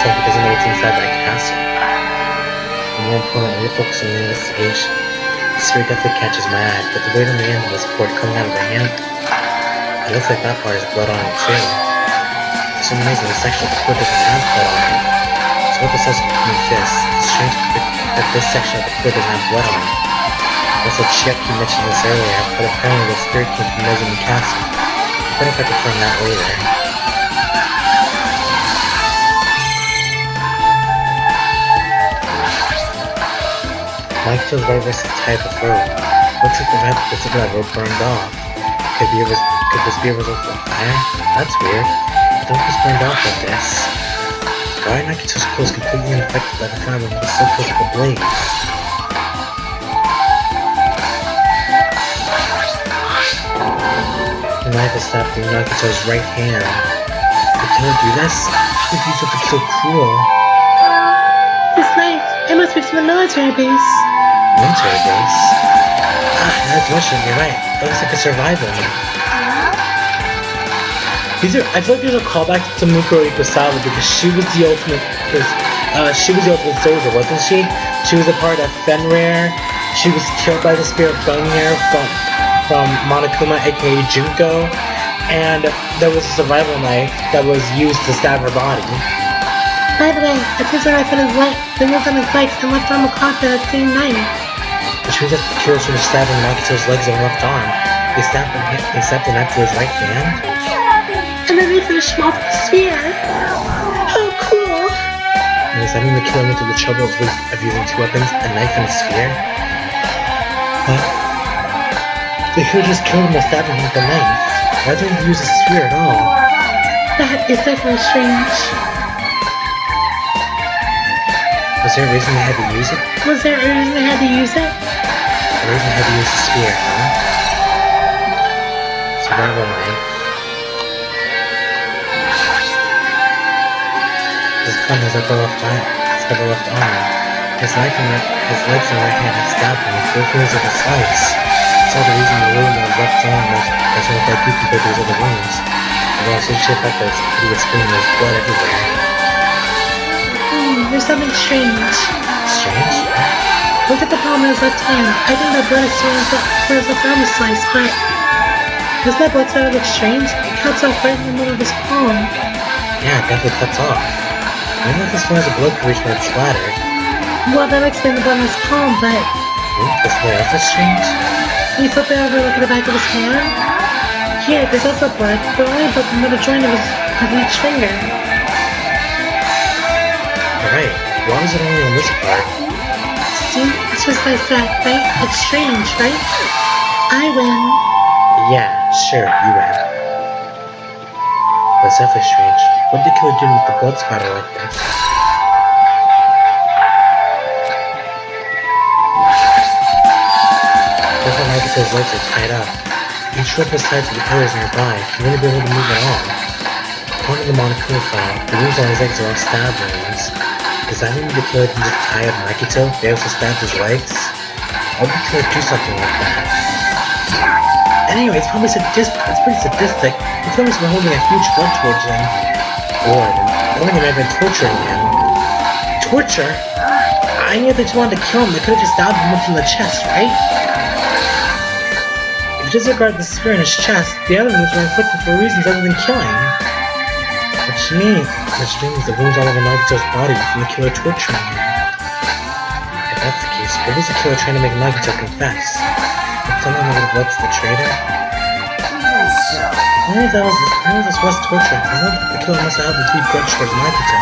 all because I know what's inside that castle. And more importantly, focus on the investigation. The spear definitely catches my eye, but the weight on the end of this cord coming out of the hand, it looks like that part has blood on it too. For some reason, this section of the cord doesn't have blood on it. So what this says means this. It's strange that this section of the cord doesn't have blood on it. Also, Chiaki mentioned this earlier, but apparently the spirit came from Nezumi Castle. I wonder if I can find that later. Nagito's very versatile type of rope. Looks like the tip of that rope burned off. Could this be a result of fire? That's weird. The rope was burned off like this. Why are Nagito's clothes completely unaffected by the fire when he was so close to the blaze? The knife is stabbed through Nagito's right hand. But can it do this? How could he do something so cruel? This knife, it must be from the military base. Military base? That's mushroom, you're right. It looks like a survival knife. I feel like there's a callback to Mukuro Ikusawa because she was the ultimate soldier, wasn't she? She was a part of Fenrir. She was killed by the spear of Gungnir from Monokuma, aka Junko, and there was a survival knife that was used to stab her body. By the way, it seems the knife on his leg, the move on his legs, and left arm were caught by that same knife. Which means that the killers were stabbing Nagito's legs and left arm. They stabbed the knife to his right hand. And then they finished him off with a spear. How cool! And does that mean the killer went through the trouble of using two weapons, a knife and a spear? But they could have just killed him by stabbing him with the knife. Why didn't he use a spear at all? That is definitely strange. Was there a reason they had to use it? Was there a reason they had to use it? The reason they had to use the spear, huh? Survival knife. His gun has upper left arm. His legs and right hand have stabbed him with 4 quarters of a slice. That's all the reason the wound on his left arm doesn't look like you compared to his other wounds. Although also shaped like this, he was screaming there's blood everywhere. There's something strange. Strange? Look at the palm of his left hand. I think that blood is where his left arm is sliced, but doesn't that blood sort of look strange? It cuts off right in the middle of his palm. Yeah, it definitely cuts off. I wonder if this one has a blood courage when it's splattered. Well, that would explain the blood on his palm, but Is something else that's strange? He flipped it over, look at the back of his hand. Here, there's also blood, but only about another joint of each finger. Alright, why is it only on this part? See, it's just like that, right? It's strange, right? I win. Yeah, sure, you win. But it's definitely strange. What did the killer do with the blood spatter like this? That's how Nagito's legs are tied up. Each rope is tied to the pillars nearby. He wouldn't be able to move at all. According to the Monokuma file, the wounds on his legs are all stab wounds. Does that mean the killer can just tie up Nagito, be able to stab his legs? Why would the killer do something like that? Anyway, it's probably it's pretty sadistic. The killer must have been holding a huge gun towards him. Or the may have been torturing him. Torture? I knew if they just wanted to kill him, they could have just stabbed him in the chest, right? If you disregard the spear in his chest, the other wounds were inflicted for reasons other than killing. Which means the wounds all over Nagito's body from the killer torturing him. If that's the case, what was the killer trying to make Nagito confess? Did someone know the blood's the traitor? Maybe this was torture. I know that the killer must have had the deep grudge towards Nagito.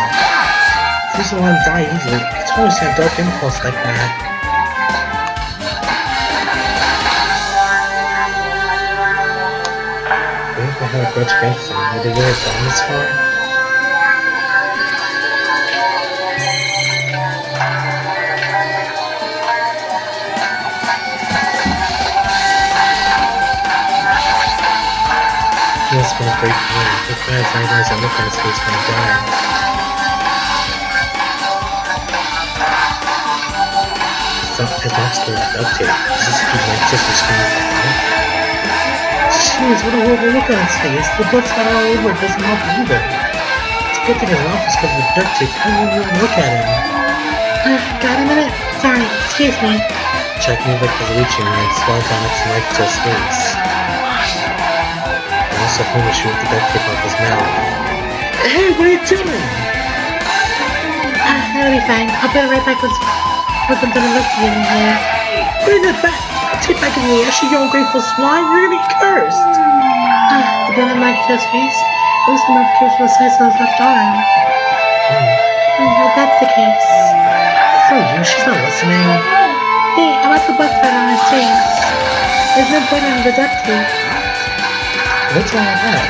If he's the one to die easily, it's always had a dark impulse like that. I have a grudge against him. Would they really have gone this far? He must have been a great pain. Look at his eyes and look on his face when he died. His mouth's still duct tape. Does this keep my sister screaming for help? Jeez, what a horrible look on his face. The blood spatter all over it doesn't help either. It's a good thing his mouth is covered with duct tape. I won't even look at him. Got a minute? Sorry, excuse me. Checking the reaching and swelled down its Nagito's face. I also finished with the duct tape off his mouth. Hey, what are you doing? That'll be fine. I'll put it right back once I'm done investigating here. Bring it back! Take back in the air, you ungrateful swine! You're gonna get cursed! The blood on Nagito's face? It was the modification for the size of his left arm. If that's the case. It's not you, she's not listening. Hey, how about the blood spatter on his face? There's no blood on the duct tape. What's wrong with that?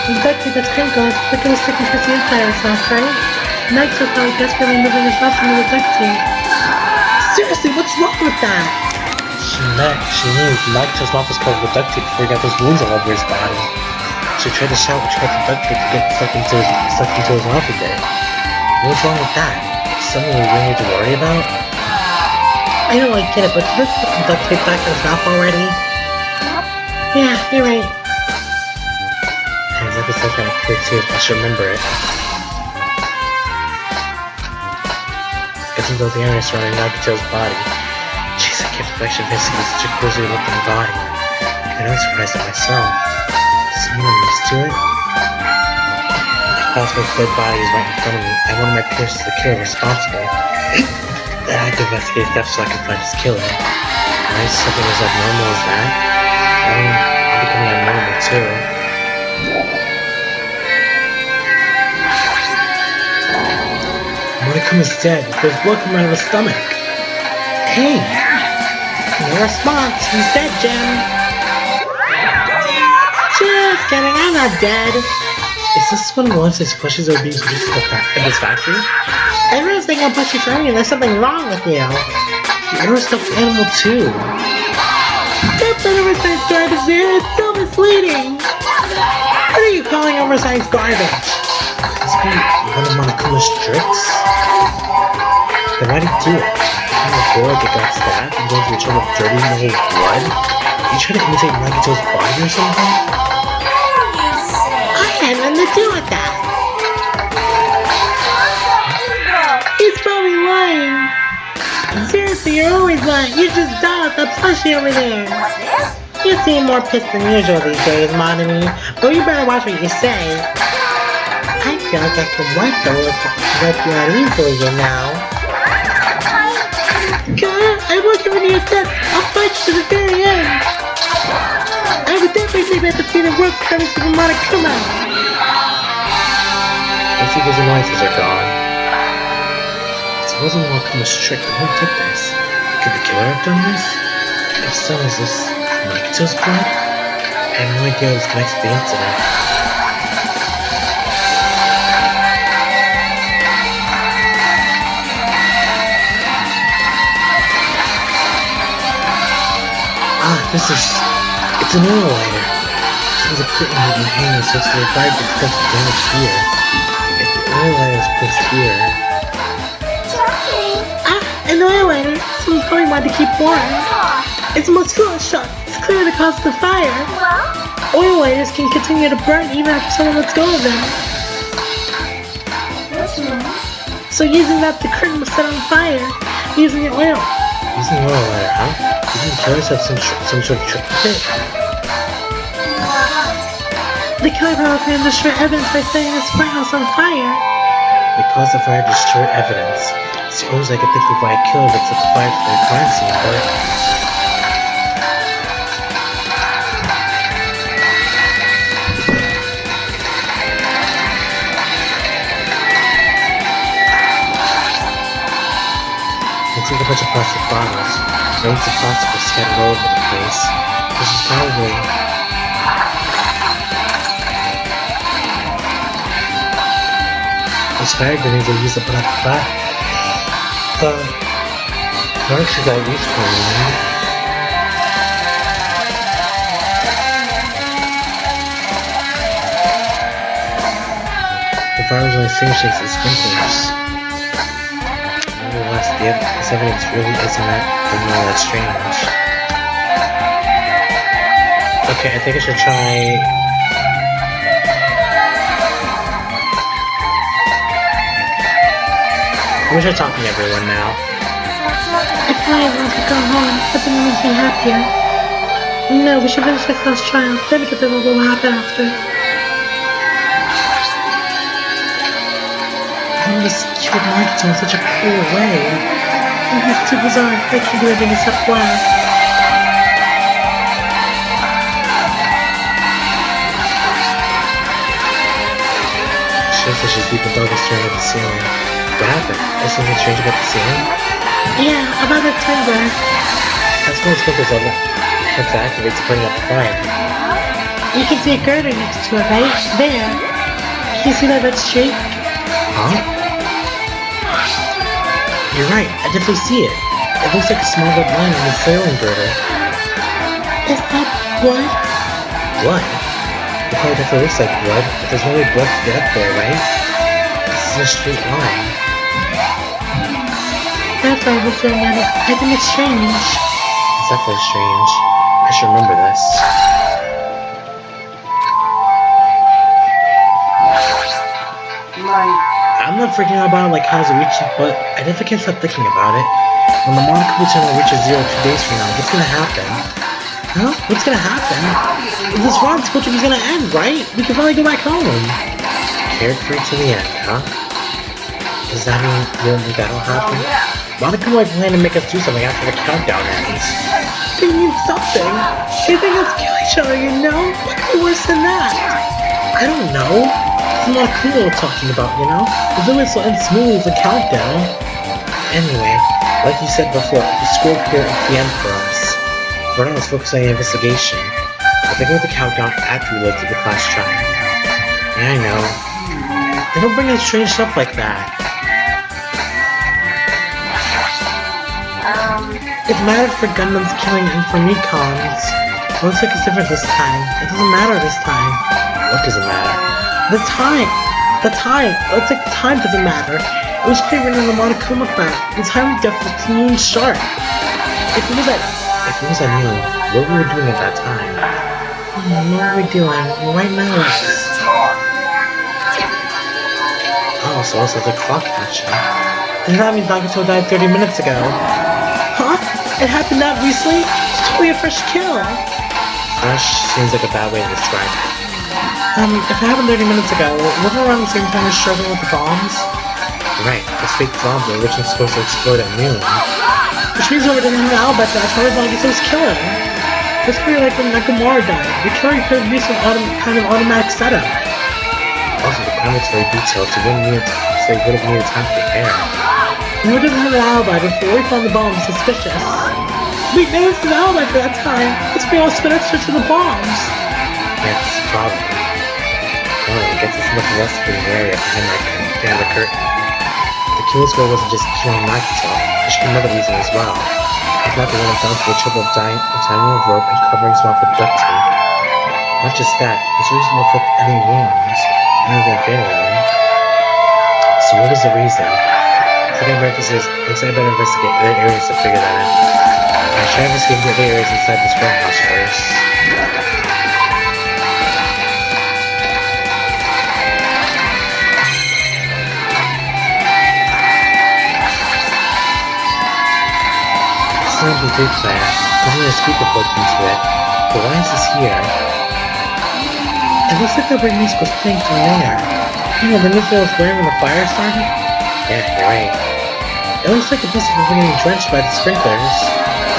The duct tape that's crinkled, the kid was sticking towards the inside of his mouth, right? Nagito probably desperately moving his mouth into the duct tape. Seriously, what's wrong with that? She knew Nagito's mouth was covered with duct tape before he got those wounds all over his body. She tried to shout when she got the duct tape to get stuck into his mouth again. What's wrong with that? Something we really need to worry about? I don't like get it, but did this put the duct tape back in his mouth already? Yeah, you're right. Sounds like it's like that clear too. I should remember it. Getting those areas surrounding Nagito's body. Jeez, I can't believe I should visit such a cozy looking body. And I'm surprised at myself. Is someone used to it? If possible, dead body is right in front of me, and one of my peers is the killer responsible. I have to investigate steps so I can find his killer. Why is something as abnormal as that? I'm becoming abnormal too. Monikuma's dead. There's blood coming out of his stomach. Hey! No response. He's dead, Jim. Just kidding. I'm not dead. Is this one of Melissa's pushes are being produced at this factory? Everyone's thinking I'm pushing for me and there's something wrong with you. You're a stuffed animal too. That's what oversized garbage there. It's so misleading. What are you calling oversized garbage? This be one of Monokuma's tricks? Then why'd he do it? Before like it got stabbed and going through the trouble of dirtying the whole blood? You trying to imitate Nagito's body or something? I had nothing to do with that. He's probably lying. Seriously, you're always lying. You just died with that plushie over there. You seem more pissed than usual these days, Monami. But you better watch what you say. I feel like I could wipe you out easily, you know. God, I'm looking to your death. I'll fight you to the very end. I would definitely make that defeat and world currency from Monokuma. Once those annoyances are gone. It wasn't Monokuma's trick, but who did this? Could the killer have done this? If so, is this Nagito's blood? I have no idea what this connects to the incident. It's an oil lighter. Seems a pretty neat hanger, so it's required to detect the damage here. If the oil lighter is placed here... An oil lighter? Someone's probably wanted to keep warm. It's the most foolish shot. It's clearly the cause of the fire. Oil lighters can continue to burn even after someone lets go of them. So using that, the curtain was set on fire. Using the oil. Using the oil lighter, huh? Didn't the killers have some sort of trick with it? The killer probably planned to destroy evidence by setting this firehouse on fire. Because the fire destroyed evidence, suppose I could think of why a killer would set the fire to the crime scene, but... Looks like a bunch of plastic bottles. Loads of plastic are scattered all over the place. This is probably... Those fire grenades are used to put out the fire. What actually got used for, you know? The fire was only extinguished as sprinklers. Nevertheless, this evidence really isn't that strange. Okay, I think I should try... I'm gonna try talking to everyone now. If I want to go home, but then it makes me happier. No, we should finish the class trial, then we can figure out what will happen after. Oh, this killed Nagito in such a cool way. It's too bizarre. I can't do anything except laugh. Shows that she's deep in dog staring at the ceiling. What happened? Is something strange about the ceiling? Yeah, about the timer. That's when the sprinklers have to activate to bring up the fire. You can see a girder next to it, right? There. Can you see that red streak? Huh? You're right, I definitely see it. It looks like a small red line on the ceiling girder. Is that blood? Blood? It probably definitely looks like blood, but there's no way blood to get up there, right? This is a straight line. That's why I was staring at it. I think it's strange. It's definitely strange. I should remember this. I'm not freaking out about it like how's it reaching, but I definitely can't stop thinking about it. When the Monokuma channel reaches 0 2 days from now, what's gonna happen? Huh? What's gonna happen? This Ron Sculpture is gonna end, right? We can finally go back home. Carefree to the end, huh? Does that mean you don't think that'll happen? Monokuma might plan to make us do something after the countdown ends. They need something. They think us kill each other, you know? What could be worse than that? I don't know. It's Monokuma we're talking about, you know? It's always so smooth as a countdown. Anyway, like you said before, the score here at the end for us. Right now, let's focus on the investigation. I'll think about the countdown after we look at the class trial. Yeah, I know. They don't bring in strange stuff like that. It mattered for Gundam's killing and for Mikon's. It looks like it's different this time. It doesn't matter this time. What doesn't matter? The time! The time! It's like the time doesn't matter. It was clear in the Monokuma map. The time was definitely moon sharp. If it was at noon, what were we doing at that time? What were we doing? Right now it's... Oh, so also the clock action. Does that mean Nagito died 30 minutes ago? Huh? It happened that recently? It's totally a fresh kill. Fresh seems like a bad way to describe it. If it happened 30 minutes ago, wasn't around the same time as struggling with the bombs? Right, this fake bomb the originally supposed to explode at noon. Which means we didn't have an alibi for that, so we're Nagito's killer. This could be like when Nakamura died. The killer could have used some kind of automatic setup. Also, the comics very detailed, so they would have needed time to prepare. No, doesn't have an alibi before we found the bomb. Suspicious. Wait, no, it's an alibi for that time. Let's be all spin extra to the bombs. Yeah, that's the problem. Oh, I guess it's much less for the area behind the curtain. The killer's goal wasn't just killing Nagito. There should be another reason as well. If not, they would have gone for the trouble of tying a rope and covering his mouth with duct tape. Not just that, this reason will affect any wounds, any of their fatal one. So what was the reason? Second parenthesis, looks like I better investigate other areas to figure that out. I should investigate the other areas inside this warehouse first. MP3 player. There's even a speaker plugged into it. But why is this here? It looks like the Red Music was playing from there. You know, the music was wearing when the fire started? Yeah, you're right. It looks like the music was getting drenched by the sprinklers.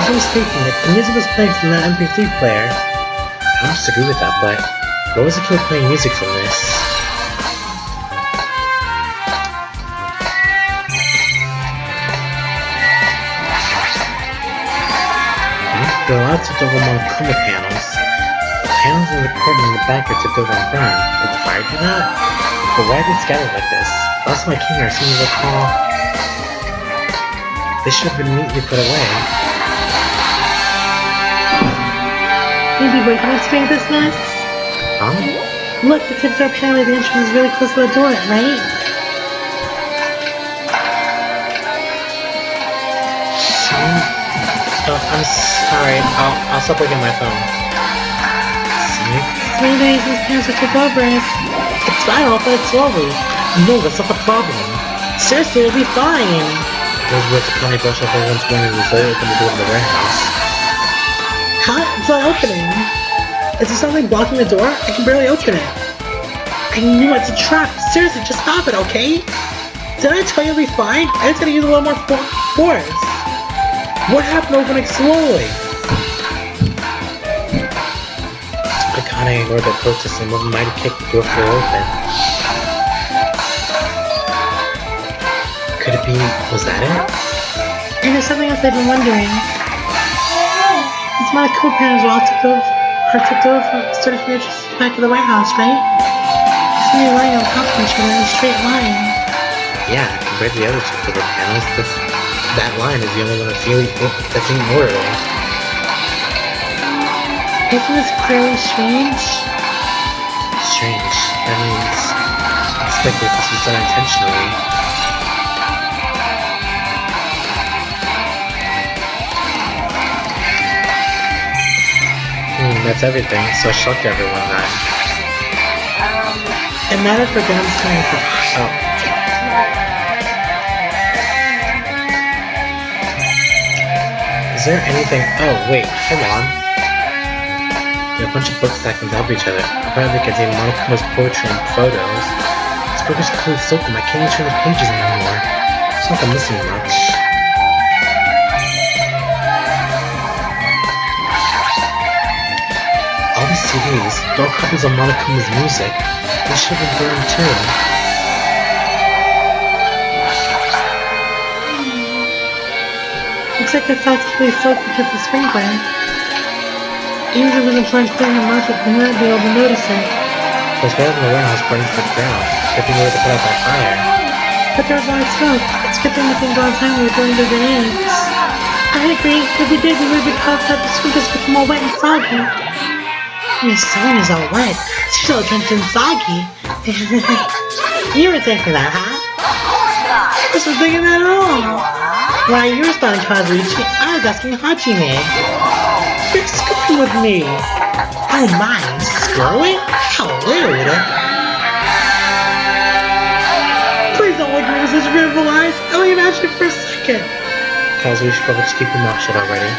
As I was thinking it, the music was playing from that MP3 player. I don't disagree with that, but what was the kid playing music from this? There are lots of double Monokuma panels. The panels in the curtain in the back are tipped over and burned. Did the fire do that? But why are they scattered like this? Last time I came here, I seem to recall they should have been neatly put away. Maybe we can expand this mess? Huh? Look, the tipped up panel of the entrance is really close to the door, right? Oh, I'm sorry. I'll stop looking at my phone. See? 3 days these pants are tipped over us. It's fine, I'll play it slowly. No, that's not the problem. Seriously, it'll be fine. Those words are probably brushed off everyone's when it was later open the door to the warehouse. Huh? It's not opening. Is there something blocking the door? I can barely open it. I knew it's a trap. Seriously, just stop it, okay? Did I tell you it'll be fine? I just gotta use a little more force. What happened opening slowly? I kinda ignored their protests and might have kicked the door floor open. Could it be, was that it? And there's something else I've been wondering. These Monaco panels are all tipped over, starting from the back of the warehouse, right? They seem to be lying on top of each other in a straight line. Yeah, compared to the other two flipped panels, that line is the only one that's even orderly. Isn't this clearly strange? Strange. That means I expect that this was done intentionally. That's everything, so I shocked everyone then. It mattered for them coming from. Oh. Is there anything? Oh, wait, hold on. There are a bunch of books stacked on top of each other. Apparently they contain Monokuma's poetry and photos. This book is clearly soaked and I can't even turn the pages anymore. It's not like I'm missing much. All these CDs, they're all copies of Monokuma's music. They should have been burned too. Looks like the thoughts really soaked because of the sprinkler. Even if it wasn't trying to clean your mouth, we wouldn't be able to notice it. There's better than the warehouse burning to the ground. Good thing we were to put out that fire. But there was a lot of smoke. It's a good thing we didn't go outside when we were burning the grenades. I agree. If we did, we would have been caught up. The sprinklers become all wet and soggy. Your sewing is all wet. She's all drenched and soggy. You were thinking that, huh? I wasn't thinking that at all. Why, you were responding to Hazuichi. I was asking Hajime. You're screwing with me. Oh my, screwing? How rude. Please don't look at me with such beautiful eyes. I only imagined it for a second. Kazu, you should probably just keep your mouth shut already.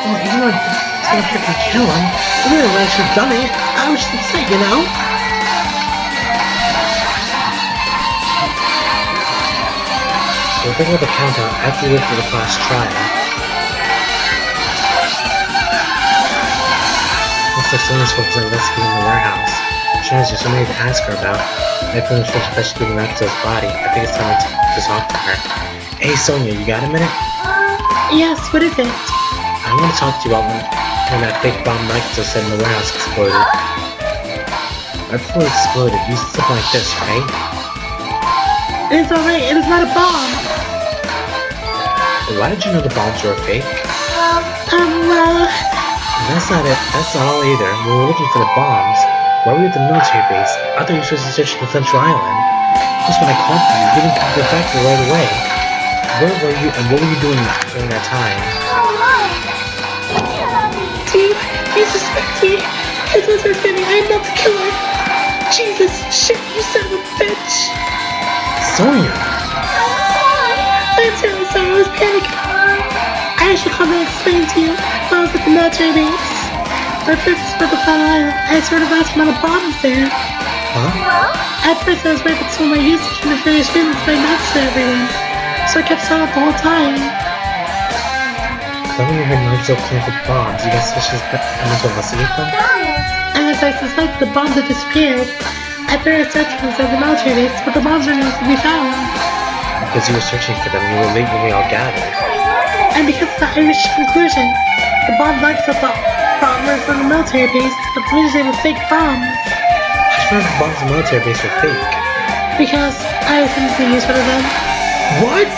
Well, even though it's gonna freaking kill him, I really wish I'd done it. I was just upset, you know? So think about the countdown after you live through the class trial. Looks like someone's focused on investigating the warehouse. Sure, there's somebody to ask her about. I finished investigating Nagito's body. I think it's time to talk to her. Hey Sonia, you got a minute? Yes, what is it? I want to talk to you about when that fake bomb Nagito said in the warehouse exploded. Right before it exploded, you said something like this, right? It is alright, it is not a bomb. Why did you know the bombs were fake? Well... That's not it. That's not all either. We were looking for the bombs. Why were you at the military base? I thought you were supposed to search the Central Island. Just when I called for you didn't come to the factory right away. Where were you and what were you doing during that time? Steve, you suspect me. His misunderstanding, I am not the killer. Jesus, shit, you son of a bitch. Sonia! I'm terribly sorry, I was panicking. I should come and explain to you while I was at the military base. My first is for the Final Island. I sort of asked about the bombs there. Huh? At first I was worried that some of my usage and the various agreements might not to everyone. So I kept silent the whole time. Then when you heard Nagito playing with bombs, you got suspicious and to investigate them? And as I suspected, the bombs had disappeared. I started searching inside the military base, but the bombs were not to be found. Because you were searching for them, you were late when we all gathered. And because of that, I reached a conclusion. The bomb Nagito thought were from the military base, but the police were fake bombs. How did you find the bombs in the military base were fake? Because I was to use one of them. What?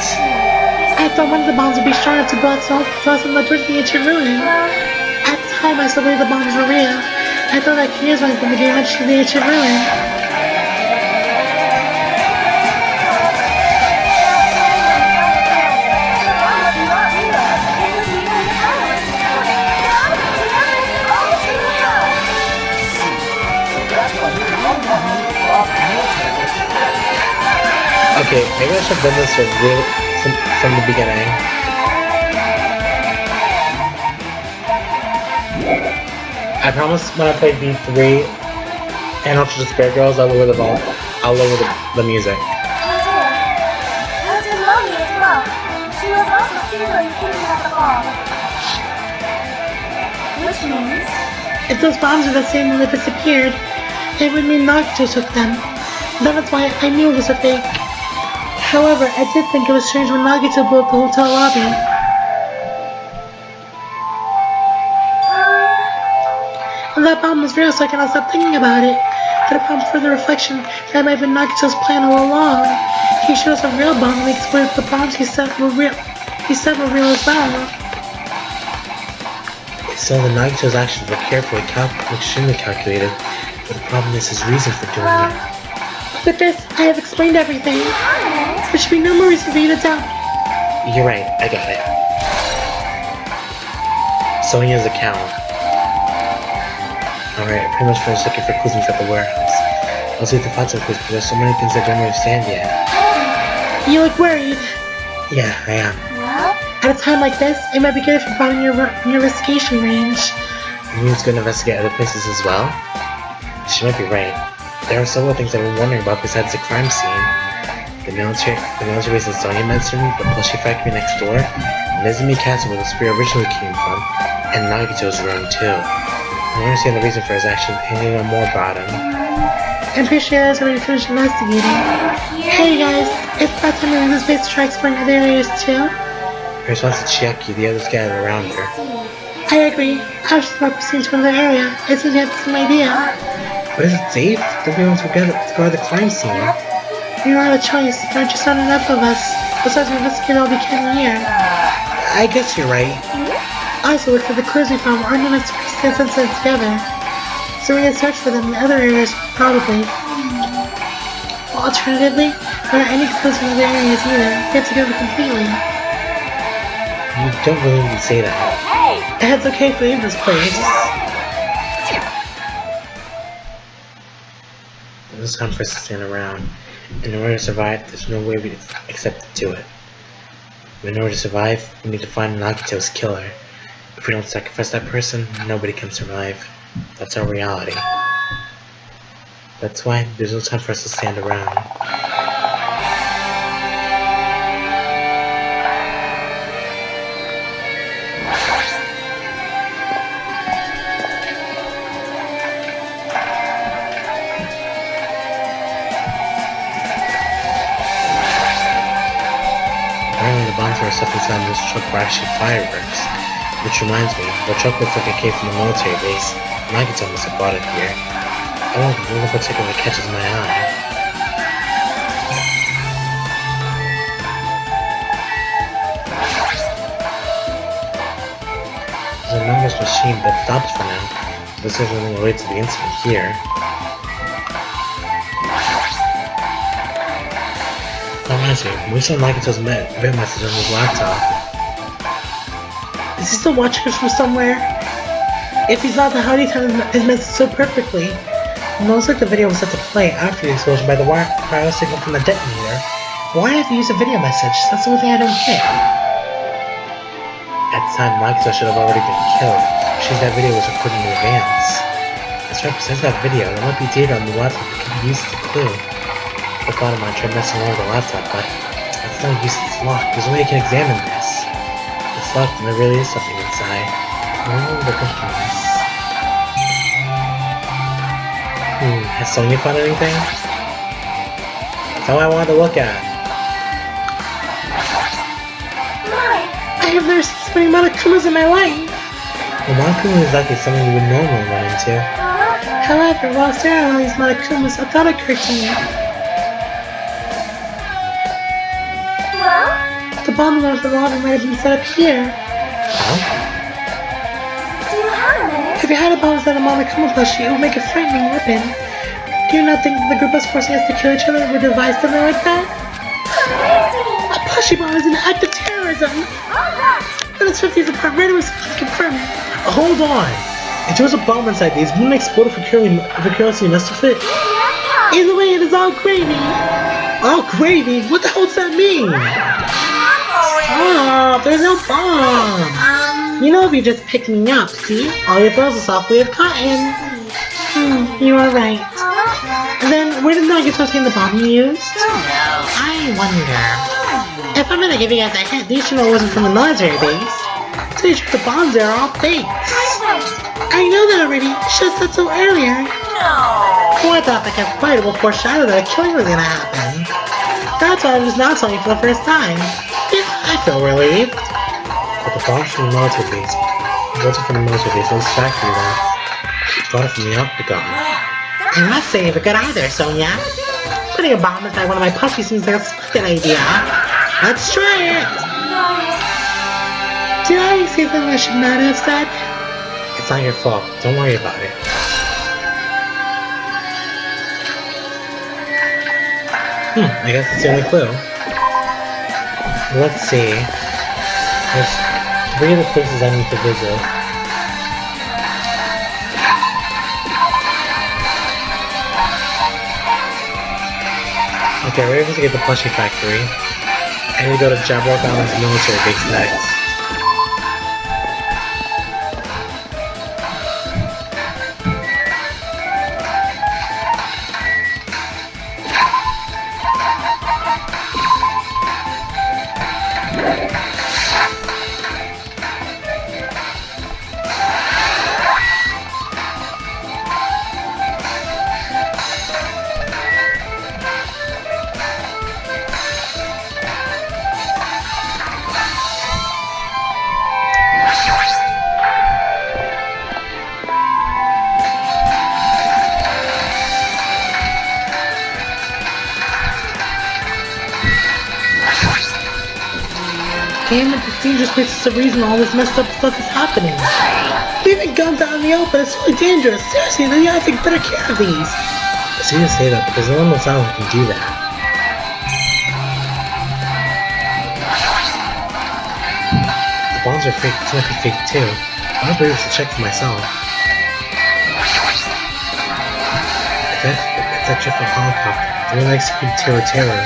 I thought one of the bombs would be strong enough to blow itself and led towards the ancient ruin. At the time, I still believed the bombs were real. I thought I could use one of them to gain entry to the ancient ruin. Okay, maybe I should have done this from the beginning. I promise when I play V3 and Ultra Despair Girls, I'll lower the volume. I'll lower the music. As did Mommy as well. She was also secretly thinking about the bomb. Which means... If those bombs were the same when they disappeared, it would mean Nagito took them. That's why I knew it was a fake. However, I did think it was strange when Nagito blew up the hotel lobby. And that bomb was real, so I cannot stop thinking about it. But upon further reflection, that might have been Nagito's plan all along. He showed us a real bomb and explained the bombs he said were real. He said were real as well. So the Nagito's actions were carefully extremely calculated, but the problem is his reason for doing it. With this, I have explained everything. There should be no more reason for you to doubt me. You're right, I got it. Sonia's account. Alright, I pretty much finished looking for clues inside the warehouse. I'll see if I find some clues, but there's so many things I don't understand yet. You look worried. Yeah, I am. At a time like this, it might be good if you broaden your investigation range. You mean it's going to investigate other places as well? She might be right. There are several things I've been wondering about besides the crime scene. The military base in Sonia mentioned, the plushie factory next door, Nezumi Castle where the spear originally came from, and Nagito's room too. I don't understand the reason for his actions and you know more about him. I'm pretty sure I was already finished investigating. Hey guys, it's about time to leave this place to try exploring other areas too. First wants to Chiaki, the others gathered around her. I agree. I was just about proceeding to another area. It seems you have the same idea. But is it safe? Don't we want to go to the crime scene? We don't have a choice. There are just not enough of us. Besides, we investigate all we can here. I guess you're right. Also, look for the clues we found aren't enough to piece the incidents together. So we can search for them in other areas, probably. Alternatively, there aren't any clues in other areas either. We have to go over completely. You don't really need to say that. That's okay if we leave this place. There's time for us to stand around. In order to survive, there's no way except to do it. In order to survive, we need to find Nagito's killer. If we don't sacrifice that person, nobody can survive. That's our reality. That's why there's no time for us to stand around. the stuff inside this truck were actually fireworks. Which reminds me, the truck looks like it came from the military base. Nagito must have brought it here. One in particular catches my eye. There's a numbers machine that stops for now. This is running away to the incident here. Reminds me, we saw Nagito's event message on his laptop. Is he still watching us from somewhere? If he's not, then how did he time his message so perfectly? It looks like the video was set to play after the explosion by the wire signal from the detonator. Why have you used a video message? That's the only thing I don't get. At the time, Nagito should have already been killed. She's that video was recorded in advance. That's right, besides that video, there might be data on the laptop that could be used as a clue. I thought I might try messing around with the laptop, but it's no use, it's locked. There's no way I can examine this. It's locked and there really is something inside. Oh, the confused. Has Sonya found anything? That's all I wanted to look at. I have never seen so many Monokumas in my life. Well, Monokuma is likely something you would normally run into. However, while staring at all these Monokumas, a thought occurred to me. Well? The bomb alarm for the lobby might have been set up here. Huh? Do you have a minute? If you had a bomb set on Monokuma plushie, it would make a frightening weapon. Do you not think that the group was forcing us to kill each other would devise something like that? Crazy! A plushie bomb is an act of terrorism! All that! But it's 50s apart, random is confirmed. Hold on! If there was a bomb inside these, wouldn't it explode if curiosity messed with it? Yeah! Either way, it is all gravy! Oh, gravy? What the hell does that mean? Oh, there's no bomb! You know if you just picked me up, see? All your bills are softly of cotton. You are right. Then, where did Nagito obtain the bomb you used? I wonder. If I'm gonna give you guys a hint, these should know it wasn't from the military base. So you sure the bombs there are all fakes. I know that already. Should have said so earlier. Oh, I thought that kept quiet will foreshadow that a killing was gonna happen. That's why I'm just now telling you for the first time. Yeah, I feel relieved. But the bombs from the military base. It wasn't from the military base, it was factory then. Got it from the Octagon. I'm not saying it's good either, Sonya. Putting a bomb inside one of my plushies seems like a splendid idea. Let's try it! Did I say something I should not have said? It's not your fault. Don't worry about it. I guess that's the only clue. Let's see. There's 3 of the places I need to visit. Okay, we're able to get the plushie factory. And we go to Jabberwock Island's military base next. Damn it, this dangerous place is the reason all this messed up stuff is happening. Leaving guns out in the open is really dangerous. Seriously, then you have to take better care of these. It's easy to say that because no one else out can do that. The bombs are fake, this might be fake too. I was able to check for myself. If that jet from helicopter, the one that executed Terror.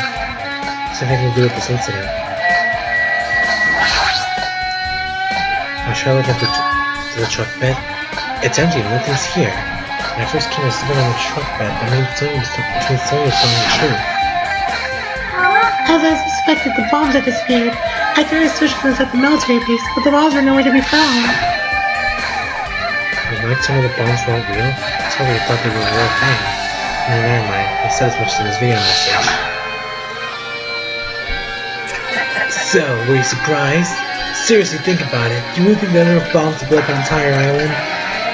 It's nothing to do with this incident. I try to look at the truck bed. It's empty, nothing's here. When I first came, I was sitting on the truck bed, but maybe Sonya was telling the truth. As I suspected, the bombs had disappeared. I tried to search for them at the military base, but the bombs were nowhere to be found. Was Mike telling me the bombs weren't real? I totally thought they were a real thing. No, never mind. He said as much in his video message. So, were you surprised? Seriously, think about it. Do you really think there are enough bombs to blow up an entire island?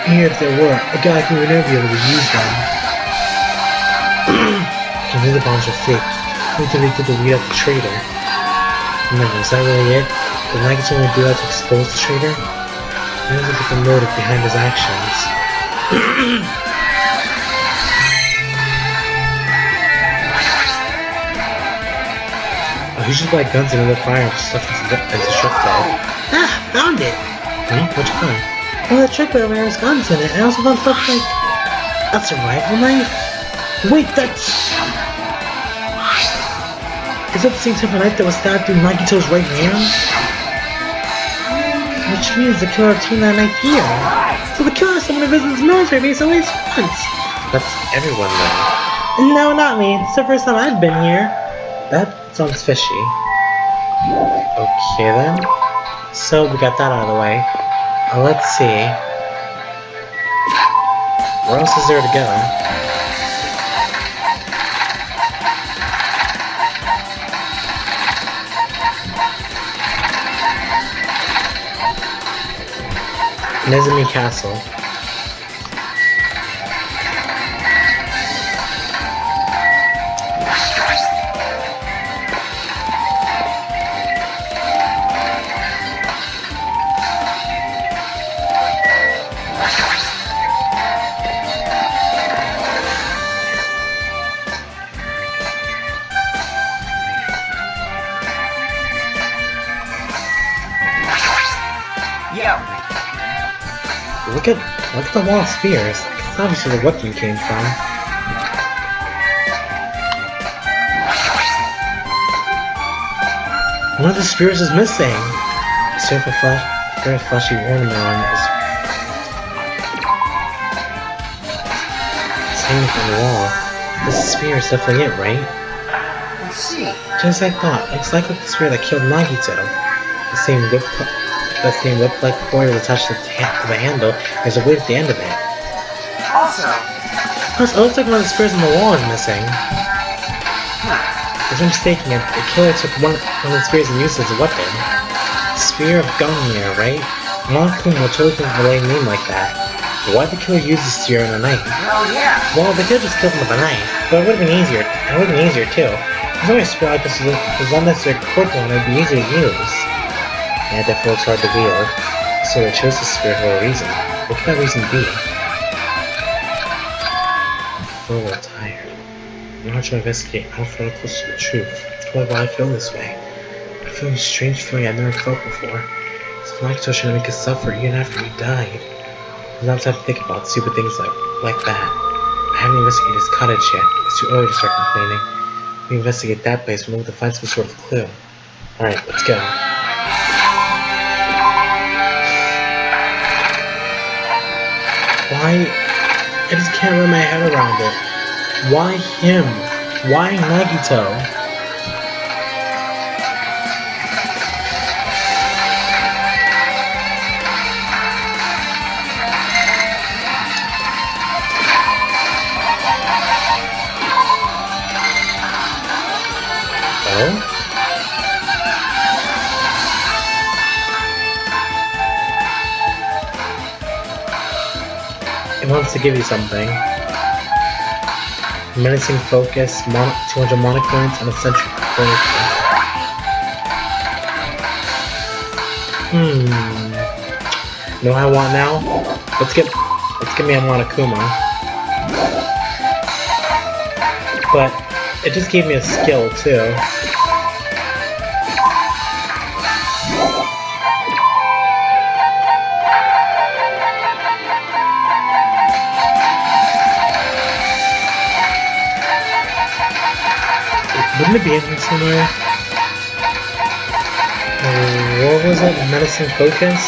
Even if there were, a guy like me would never be able to use them. You knew the bombs were fake. You think they did to weed out the traitor. No, is that really it? Did Nagito only do that to expose the traitor? I don't look at the motive behind his actions. Oh, he just like guns into the fire and stuff as a shot dead. Ah, found it! What'd you find? Well, the trick where there's guns in it, and I also found stuff like a survival knife. Wait, that's... Is that the same type of knife that was stabbed through Nagito's right hand? Which means the killer obtained that knife here. So the killer is someone who visits the military base at least once. That's everyone though. No, not me. It's the first time I've been here. That sounds fishy. Okay then. So we got that out of the way. Let's see. Where else is there to go? Nezumi Castle. Look at the wall of spears. It's obviously where the weapon came from. One of the spears is missing. It's very fleshy ornament on it is it's hanging from the wall. This spear is definitely it, right? Let's see. Just like I thought, it's like the spear that killed Nagito. The same whip-like cord is attached to the handle. There's a weight at the end of it. Also, Plus, it looks like one of the spears on the wall is missing. If I'm mistaken, the killer took one of the spears and used it as a weapon. Spear of Gungnir, right? Monokuma will totally think of a name like that. But why'd the killer use the spear and a knife? oh yeah. Well, they could have just killed him with a knife, but it would have been easier. It would have been easier too. There's only a spear like this is unnecessary quick one, it would be easy to use. Yeah, that feels hard to wield, so they chose the spear for a reason. What could that reason be? I feel a little tired. I'm not trying to investigate. I don't feel close to the truth. That's probably why I feel this way. I feel a strange feeling I've never felt before. It's like Nagito trying to make us suffer even after he died. There's not time to think about stupid things like that. I haven't investigated his cottage yet. It's too early to start complaining. We investigate that place, we'll need to find some sort of clue. Alright, let's go. Why? I just can't wrap my head around it. Why him? Why Nagito? Oh? It wants to give you something. Menacing focus, 200 monocoins, and a century furniture. Know what I want now? Let's get me a Monokuma. But it just gave me a skill too. Wouldn't it be anything somewhere? What was it? Menacing focus?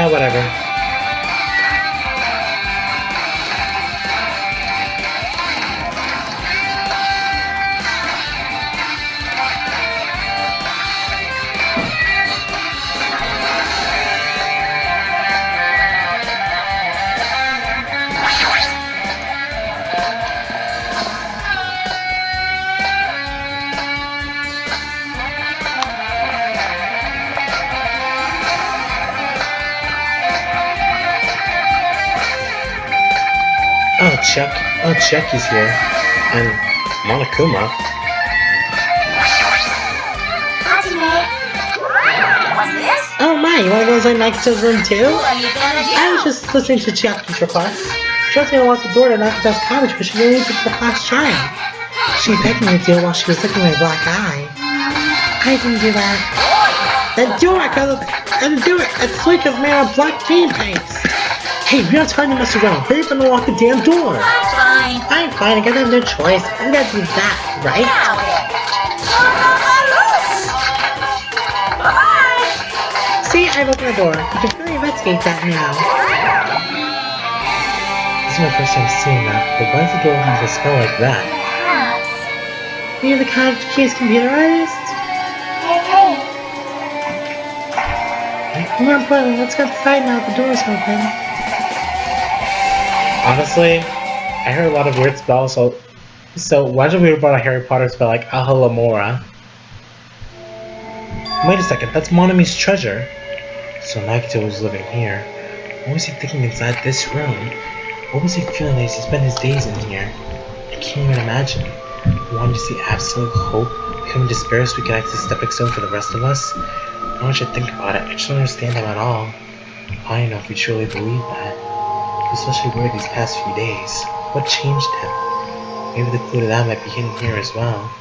Whatever. Chucky's here. And Monokuma. What's this? Oh my, you wanna go inside Nagito's room too? What are you gonna do? I was just listening to Chucky's request. She wants me to lock the door to Nagito's cottage, but she didn't even take the last try. She begged me to do it while she was looking at my black eye. I didn't do that. Then do it, cause and do it. It's sweet as made of black jean paints. Hey, we don't time to mess around. Hurry up and lock the damn door. Fine. I'm fine, I gotta have no choice. I'm gonna do that, right? Bye. See, I've opened the door. You can really investigate that now. This is my first time seeing that, but why is the door open to smell like that? Perhaps. You're the cottage keys computer artist? Hey. Come on, brother, let's go outside now. The door's open. Honestly, I heard a lot of weird spells, so why don't we hear about a Harry Potter spell like Ahalamora? Wait a second, that's Monomi's treasure. So Nagito was living here. What was he thinking inside this room? What was he feeling as he spent his days in here? I can't even imagine. Wanted to see absolute hope, becoming despair so we could access stepping stone for the rest of us? Now I should think about it, I just don't understand him at all. I don't know if we truly believe that. Especially where these past few days. What changed him? Maybe the clue to that might be hidden here as well.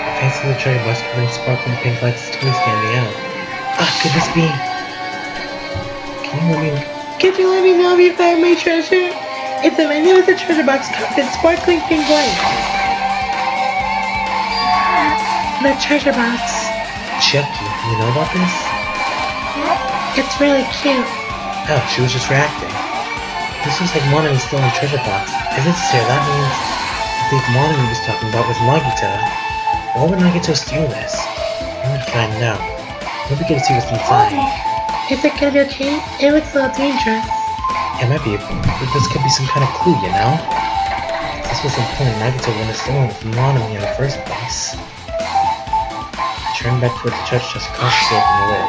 The face of the cherry box covered in sparkling pink lights is totally standing out. Ah, could this be? Could you let me know if you found my treasure? It's a magnificent treasure box covered in sparkling pink lights. The treasure box. Chucky, you know about this? It's really cute. Oh, she was just reacting. This looks like Monomi still in the treasure box. If it's here, that means I think Monomi was talking about was Nagito. Why would Nagito steal this? I'm gonna find out. Maybe we can see what's inside. Is it gonna be okay? It looks a little dangerous. It might be, but this could be some kind of clue, you know? If this was important, Nagito wouldn't have stolen it from Monomi in the first place. I turned back toward the church just cautiously opened the lid.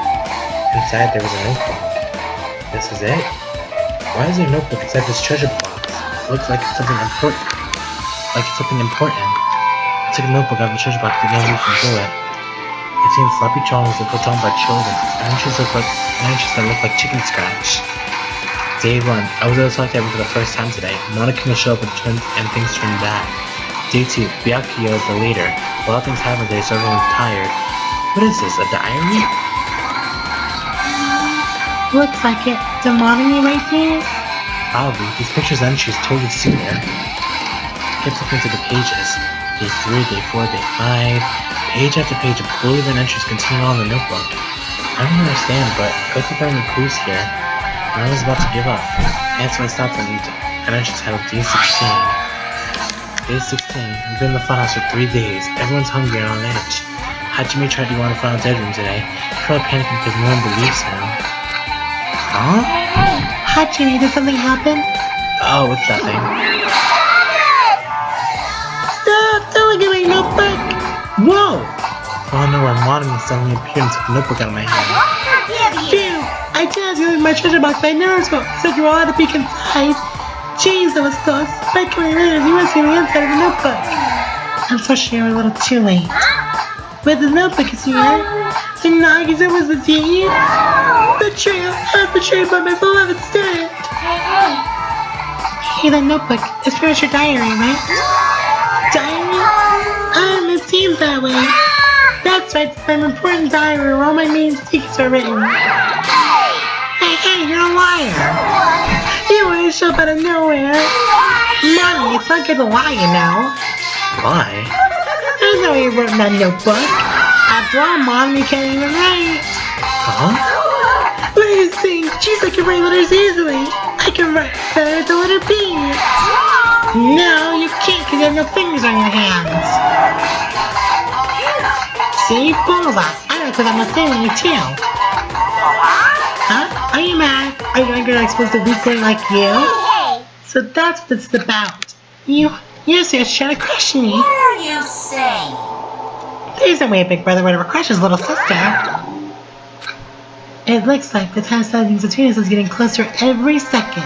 Inside there was a notebook. This is it? Why is there a notebook inside this treasure box? It looks like it's something important. I took a notebook out of the treasure box to begin reading through it. It seemed sloppy drawings that were drawn by children, and entries that looked like chicken scratch. Day 1, I was able to talk to everyone for the first time today. Monokuma showed up and things turned bad. Day 2, Byakuyo is the leader. A lot of things happened today, so everyone's tired. What is this, a diary? Looks like it. The Monomi right here? Probably. These pictures and entries totally suit her. I kept looking through the pages. Day 3, Day 4, Day 5. Page after page of poorly written entries continue on in the notebook. I don't understand, but I keep finding clues here. And I was about to give up. And so I stopped and an entry titled Day 16. Day 16. We've been in the funhouse for 3 days. Everyone's hungry and on edge. Hajime tried to go on the final bedroom today. He's probably panicking because no one believes him. Huh? Hajime, did something happen? Oh, it's nothing. Stop! Don't look at my notebook! Whoa! Oh no, where Monomi suddenly appeared and took the notebook out of my hand. Phew! I told you in my treasure box, but I never said you were allowed to peek inside. Jeez, that was close. But come here, you want to see the inside of the notebook. Unfortunately, you're a little too late. But the notebook is here. The Nagito was the thief. Betrayal! I was betrayed by my beloved student! Hey, that notebook is pretty much your diary, right? Diary? It seems that way. That's right, it's an important diary where all my main secrets are written. Hey, you're a liar! You always show up out of nowhere! Mommy, it's not good to lie, you know. Lie? There's no way you wrote in that notebook. After all, Mommy can't even write. Huh? What do you think? Jeez, I can write letters easily. I can write better the letter B. No, you can't because you have no fingers on your hands. See? Bullseye. I know because I'm a sailor too. Huh? Are you mad? Are you angry like supposed to weakling like you? So that's what it's about. You're serious trying to crush me. What are you saying? There's no way a big brother would ever crush his little sister. It looks like the time standing between us is getting closer every second.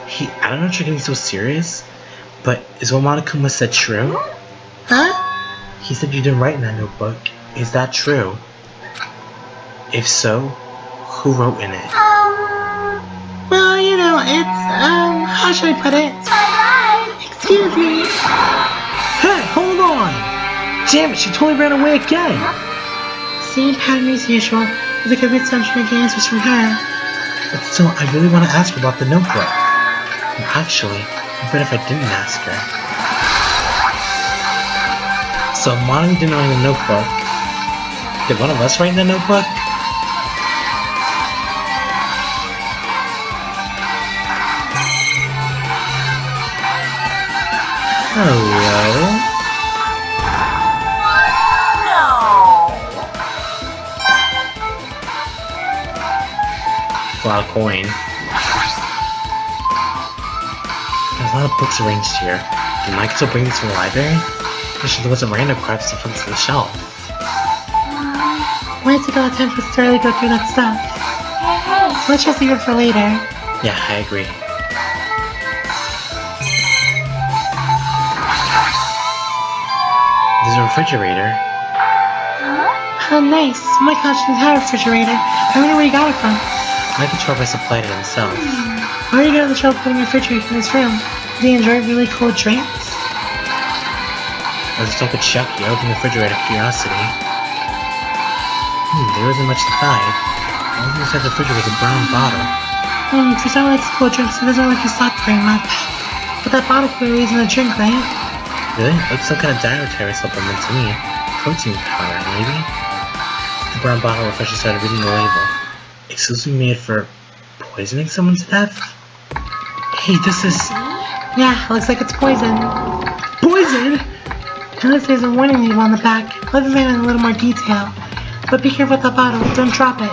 Hey, I don't know if you're getting so serious, but is what Monokuma said true? Huh? He said you didn't write in that notebook. Is that true? If so, who wrote in it? Well, you know, it's, how should I put it? Excuse me. Hey, hold on! Damn it, she totally ran away again! Same pattern as usual. It's like every time trying to get answers from her. But still, I really want to ask her about the notebook. And actually, I'm afraid if I didn't ask her. So, Monomi didn't write in the notebook. Did one of us write in the notebook? Hello? Wow, coin. There's a lot of books arranged here. Did Nagito bring these from the library? I should look at some random crap stuff on the shelf. Why is it all time for us to really go through that stuff? Let's just leave it for later. Yeah, I agree. There's a refrigerator. Oh, nice. My gosh, an entire refrigerator. I wonder where you got it from. Nagito supplied it himself. Why are you going to the trouble putting a refrigerator in this room? Do you enjoy really cold drinks? I was talking to Chucky. I opened the refrigerator out of curiosity. There wasn't much inside. All inside the refrigerator was a brown bottle. For someone who likes cold drinks, it doesn't look like you slept very much. But that bottle clearly isn't a drink, right? Really? Like some kind of dietary supplement to me. Protein powder, maybe? The brown bottle refresher started reading the label. Exclusively made for poisoning someone to death? Hey, this is... Yeah, looks like it's poison. Poison?! Unless there's a warning label on the back. Let's examine in a little more detail. But be careful with that bottle, don't drop it.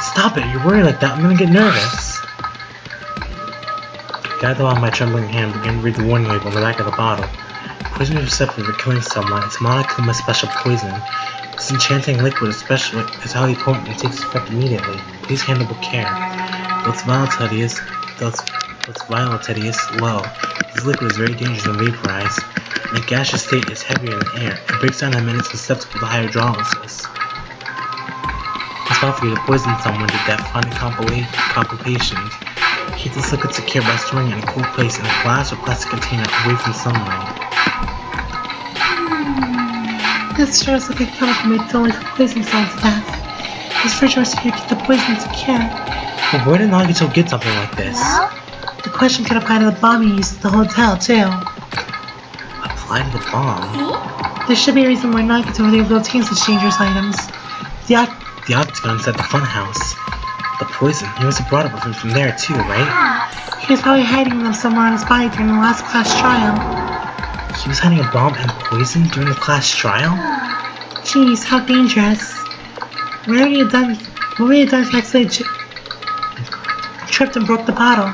Stop it, you're worried like that, I'm gonna get nervous. I gathered on my trembling hand and began to read the warning label on the back of the bottle. Poison is receptive for killing someone. It's Monokuma's special poison. This enchanting liquid is highly potent and takes effect immediately. Please handle with care. Though its volatility is low, this liquid is very dangerous when vaporized. In a gaseous state, it's heavier than air. It breaks down in minutes susceptible to hydrolysis. It's possible for you to poison someone to death, finding complications. Keep this liquid secure by storing it in a cool place in a glass or plastic container away from sunlight. This sure does look like chemical made solely for poisoning someone to death. This refrigerator here keeps the poison secure. But where did Nagito get something like this? The question could apply to the bomb you used at the hotel, too. Apply to the bomb? There should be a reason why Nagito was able to obtain such dangerous items. The octagon inside the funhouse. The poison, he must have brought it with him from there too, right? He was probably hiding them somewhere on his body during the last class trial. He was hiding a bomb and poison during the class trial? Jeez, how dangerous. What would he have done if he accidentally tripped and broke the bottle?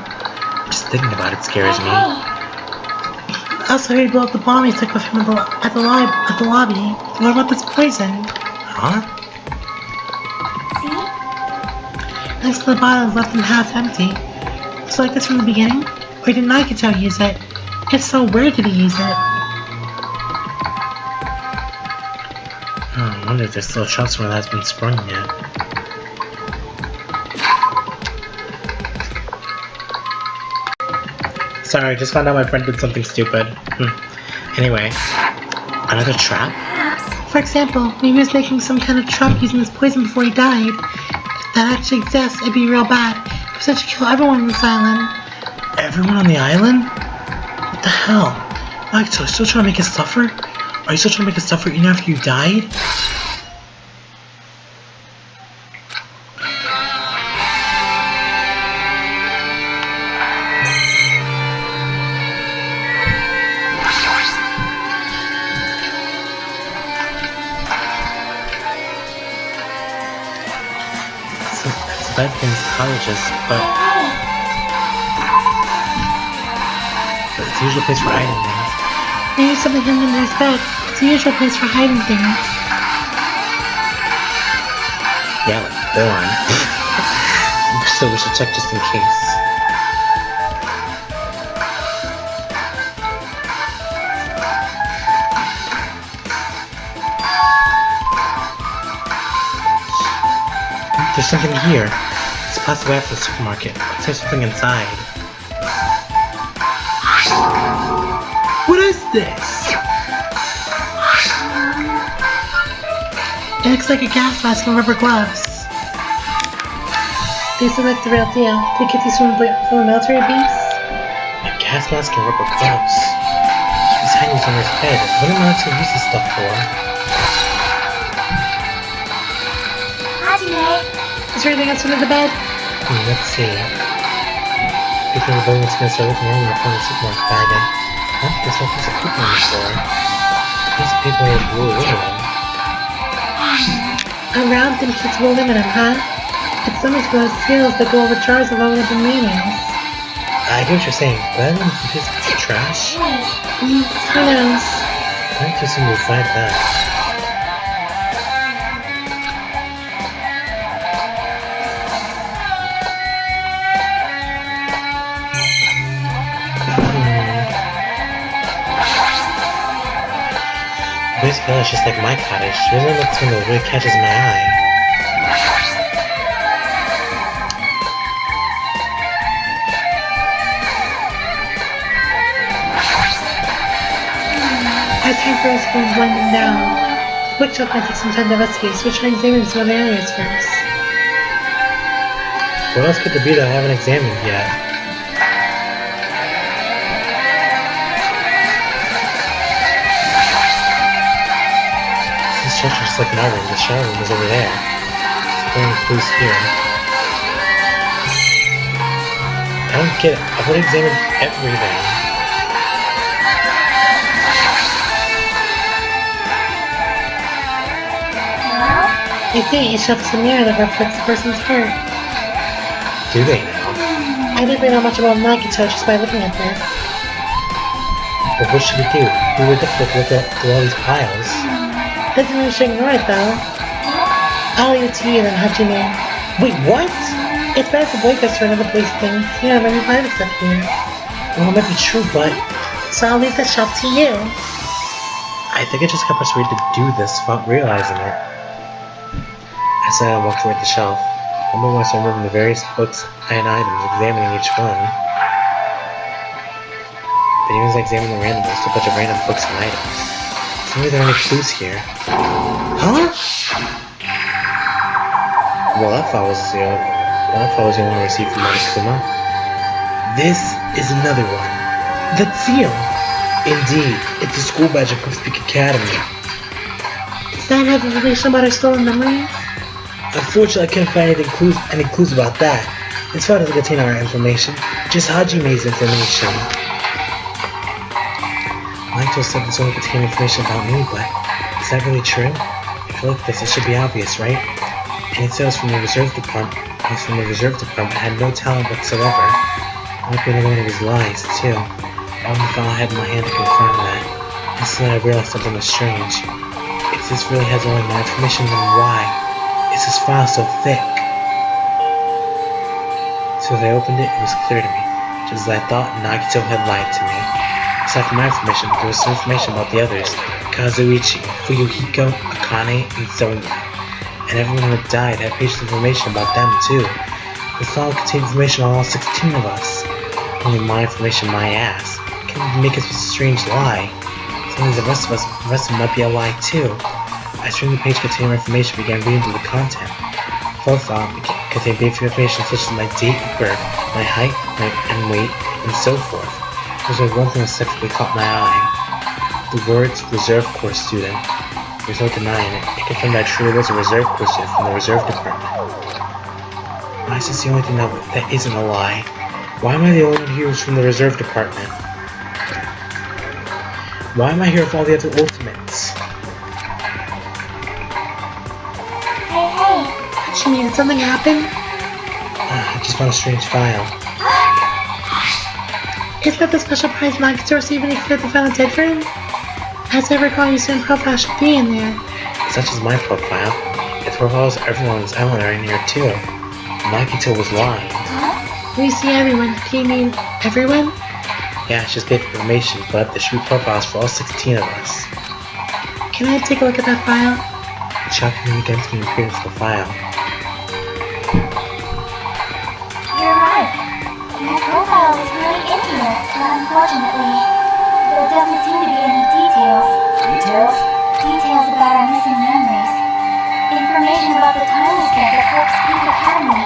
Just thinking about it scares me. Also, he blew up the bomb he took with him at the lobby. What about this poison? Huh? Next to the bottle is left in half empty. Was it like this from the beginning? Or did Nagito use it? If so, where did he use it? I wonder if there's still a chance where that's been sprung yet. Sorry, I just found out my friend did something stupid. Anyway, another trap? For example, maybe he was making some kind of trap using this poison before he died. If that actually exists, it'd be real bad. It would kill everyone on this island. Everyone on the island? What the hell? Nagito, are you still trying to make us suffer? Are you still trying to make us suffer even after you died? Bad things colleges, but it's the usual place for hiding things. Maybe something hidden under his bed. It's the usual place for hiding things. Yeah, like porn. So we should check just in case. There's something here. It's possibly after the supermarket. Let's there's something inside. What is this? It looks like a gas mask and rubber gloves. These look like the real deal. Did you get these from a military base? A gas mask and rubber gloves. He's hanging on his head. What am I to use this stuff for? Is there anything else under the bed? Let's see. People in the building's gonna start looking around and find the supermarket bag in. Huh? There's no piece of paper on the floor. Piece of paper with blue aluminum. Around thin sheets of aluminum, huh? It's almost one of those seals that go over jars of aluminum mayonnaise. I get what you're saying, but I don't know if it's a piece of trash. Who knows? I like to assume you'll find that. Basically, it's just like my cottage. There's only looks one that really catches my eye. Our time for us to blend them down. The bookshelf might take some time to investigate, so we should examine some other areas first. What else could there be that I haven't examined yet? This structure is like my room. The shower room is over there. It's plenty clues here. I don't get it. I've already examined everything. You see, each shelf is a mirror that reflects the person's heart. Do they now? I didn't know much about Nagito just by looking at this. But what should we do? We were difficult to look at through all these piles. Doesn't mean we should ignore it though. I'll leave it to you then, Hajime. Wait, what? It's better for boyfriends to another place things. You know, many private stuff here. Well, it might be true, but So I'll leave the shelf to you. I think I just got persuaded to do this without realizing it. I said I walked toward the shelf. One by one, I started removing the various books and items, examining each one. But even as I examined the random list, a bunch of random books and items. Tell me there are any clues here. Huh? Well, I thought was the only one received from Monokuma. This is another one. The seal! Indeed, it's a school badge of Peak Academy. Does that have information about our stolen memories? Unfortunately, I couldn't find any clues about that. This file doesn't contain our information, just Hajime's information. Nagito said this only contained information about me, but is that really true? If you look at this, it should be obvious, right? And it says from the reserve department. Had no talent whatsoever. Might be another one of his lies, too. I only thought I had in my hand to confirm that. And suddenly I realized something was strange. If this really has only my information, then why is this file so thick? So as I opened it, it was clear to me. Just as I thought, Nagito had lied to me. Aside from my information, there was some information about the others. Kazuichi, Fuyuhiko, Akane, and Sonya. And everyone who had died had patient information about them too. The file contained information on all 16 of us. Only my information, my ass. Can make us a strange lie. So the rest of them might be a lie too. I turned the page containing information and began reading through the content. The file contained basic information such as my date of birth, my height, and weight, and so forth. There was one thing that sexually caught my eye. The words reserve course student. There's no denying it. It confirmed that I truly was a reserve course student from the reserve department. Why is this the only thing that isn't a lie? Why am I the only one here who's from the reserve department? Why am I here with all the other ultimates? Hajime, did something happen? I just found a strange file. Is that the special prize Nagito received when he cleared the final dead for him? As I recall, you said profile should be in there. It's not just my profile. The profiles of everyone's element are in here too. Nagito was lying. We see everyone. Do you mean everyone? Yeah, she's paid for information, put up the street profiles for all 16 of us. Can I take a look at that file? Shocking him against me appears the file. You're right. That profile is really intimate, but unfortunately, there doesn't seem to be any details. Details? Details about our missing memories. Information about the time spent at Hope's Peak Academy.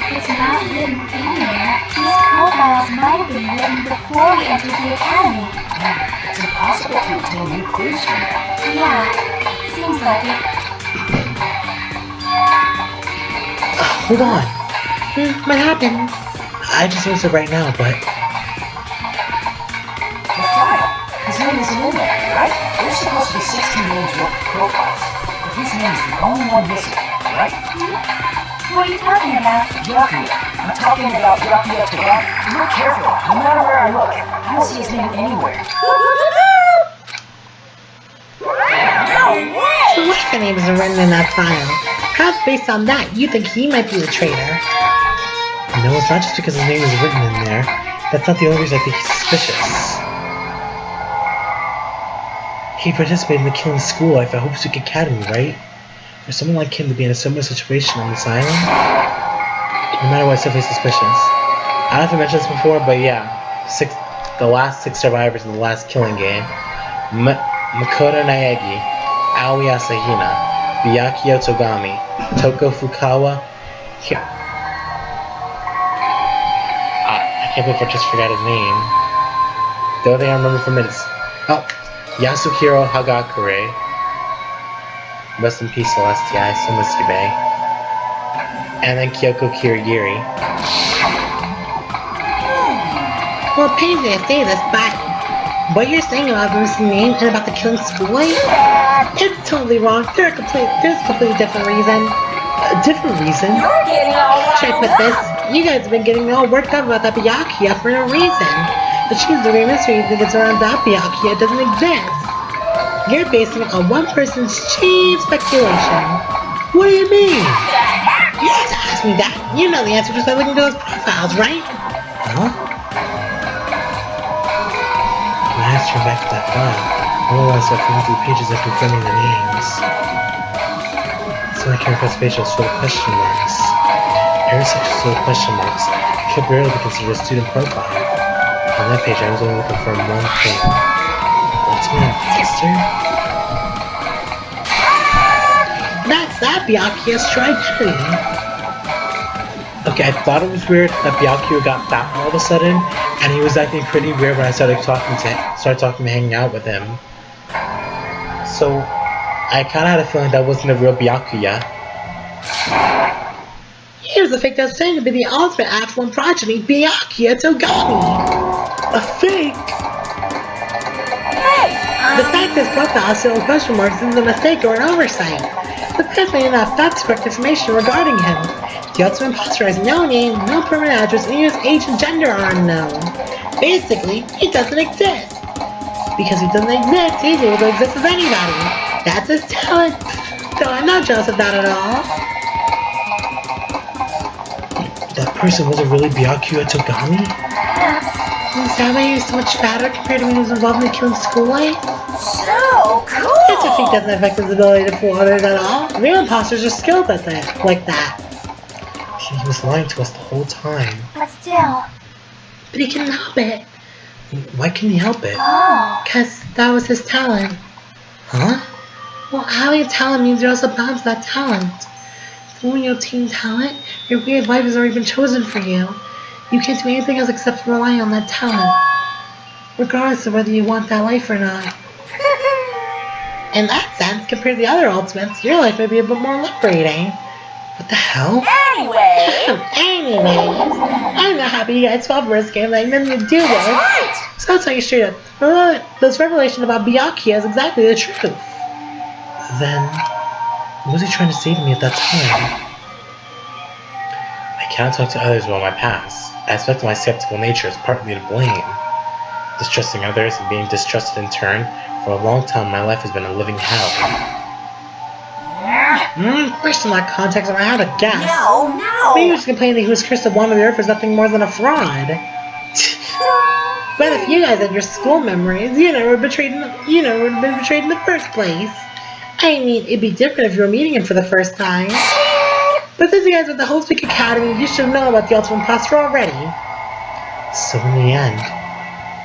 If it's not written in there, these profiles might have been written before we entered the academy. It's impossible to obtain new clues from that. Yeah, seems like it. Hold on. What happened? I just noticed it right now, but The file. His name isn't in there, right? There's supposed to be 16 names worth of profiles. But his name is the only one missing, right? What are you talking about? Byakuya. I'm talking about Byakuya Togami. Look carefully. No matter where I look, I don't see his name anywhere. So what if the name isn't written in that file? Perhaps based on that, you think he might be the traitor. no, it's not just because his name is written in there. That's not the only reason I think he's suspicious. He participated in the killing school life at Hope's Peak Academy, right? For someone like him to be in a similar situation on this island, no matter what, it's definitely suspicious. I don't know if I mentioned this before, but yeah, the last 6 survivors in the last killing game: Makoto Naegi, Aoi Asahina, Byakuya Togami, Toko Fukawa. Here, I can't believe I just forgot his name. The other thing I remember from it is Yasuhiro Hagakure. Rest in peace, Celestia. I still miss you, bae. And then Kyoko Kirigiri. Well, it pains me to say this, but what you're saying about the missing name and about the killing school life, it's totally wrong. There's a completely different reason. A different reason? You're getting all Should I put this? You guys have been getting me all worked up about that Byakuya for no reason. The truth of the great mystery that gets around that Byakuya doesn't exist. You're basing it on one person's cheap speculation. What do you mean? You have to ask me that. You know the answer just by looking at those profiles, right? Huh? My eyes turn back to that file. Otherwise, I flipping through pages and confirming the names. So I came across pages full of question marks. Every section full of question marks could barely be considered a student profile. On that page, I was only looking for one thing. What's my sister? That's that Byakuya's true identity. Okay, I thought it was weird that Byakuya got fat all of a sudden, and he was acting pretty weird when I started talking to hanging out with him. So I kind of had a feeling that wasn't a real Byakuya. Here's a fake that's saying to be the ultimate affluent progeny, Byakuya Togami. A fake? The fact this profile is still in question marks isn't a mistake or an oversight. The press may not have fact correct information regarding him. The ultimate imposter has no name, no permanent address, and his age and gender are unknown. Basically, he doesn't exist. Because he doesn't exist, he's able to exist as anybody. That's his talent. Though I'm not jealous of that at all. That person wasn't really Byakuya Togami? Is that why he was so much fatter compared to when he was involved in the killing school life? So cool! It's a feat doesn't affect his ability to fool others at all. Real imposters are skilled at that, like that. He was lying to us the whole time. But still. But he couldn't help it. Why can he help it? Oh. Because that was his talent. Huh? Well, having a talent means you're also bound to that talent. So when you obtain talent, your weird life has already been chosen for you. You can't do anything else except for rely on that talent. Regardless of whether you want that life or not. In that sense, compared to the other ultimates, your life may be a bit more liberating. What the hell? Anyways, I'm not happy you guys fell for this game like nothing to do with. Right! So I'll tell you straight up. This revelation about Byakuya is exactly the truth. Then, what was he trying to say to me at that time? I cannot talk to others about my past. I suspect my skeptical nature is partly to blame. Distrusting others and being distrusted in turn, for a long time my life has been a living hell. First in that context, if I had to guess. No. Maybe he was complaining that he was cursed to wander the earth was nothing more than a fraud. But if you guys had your school memories, you never betrayed in the first place. I mean, it'd be different if you were meeting him for the first time. But since you guys were at the Whole Speak Academy, you should know about the Ultimate Imposter already. So in the end,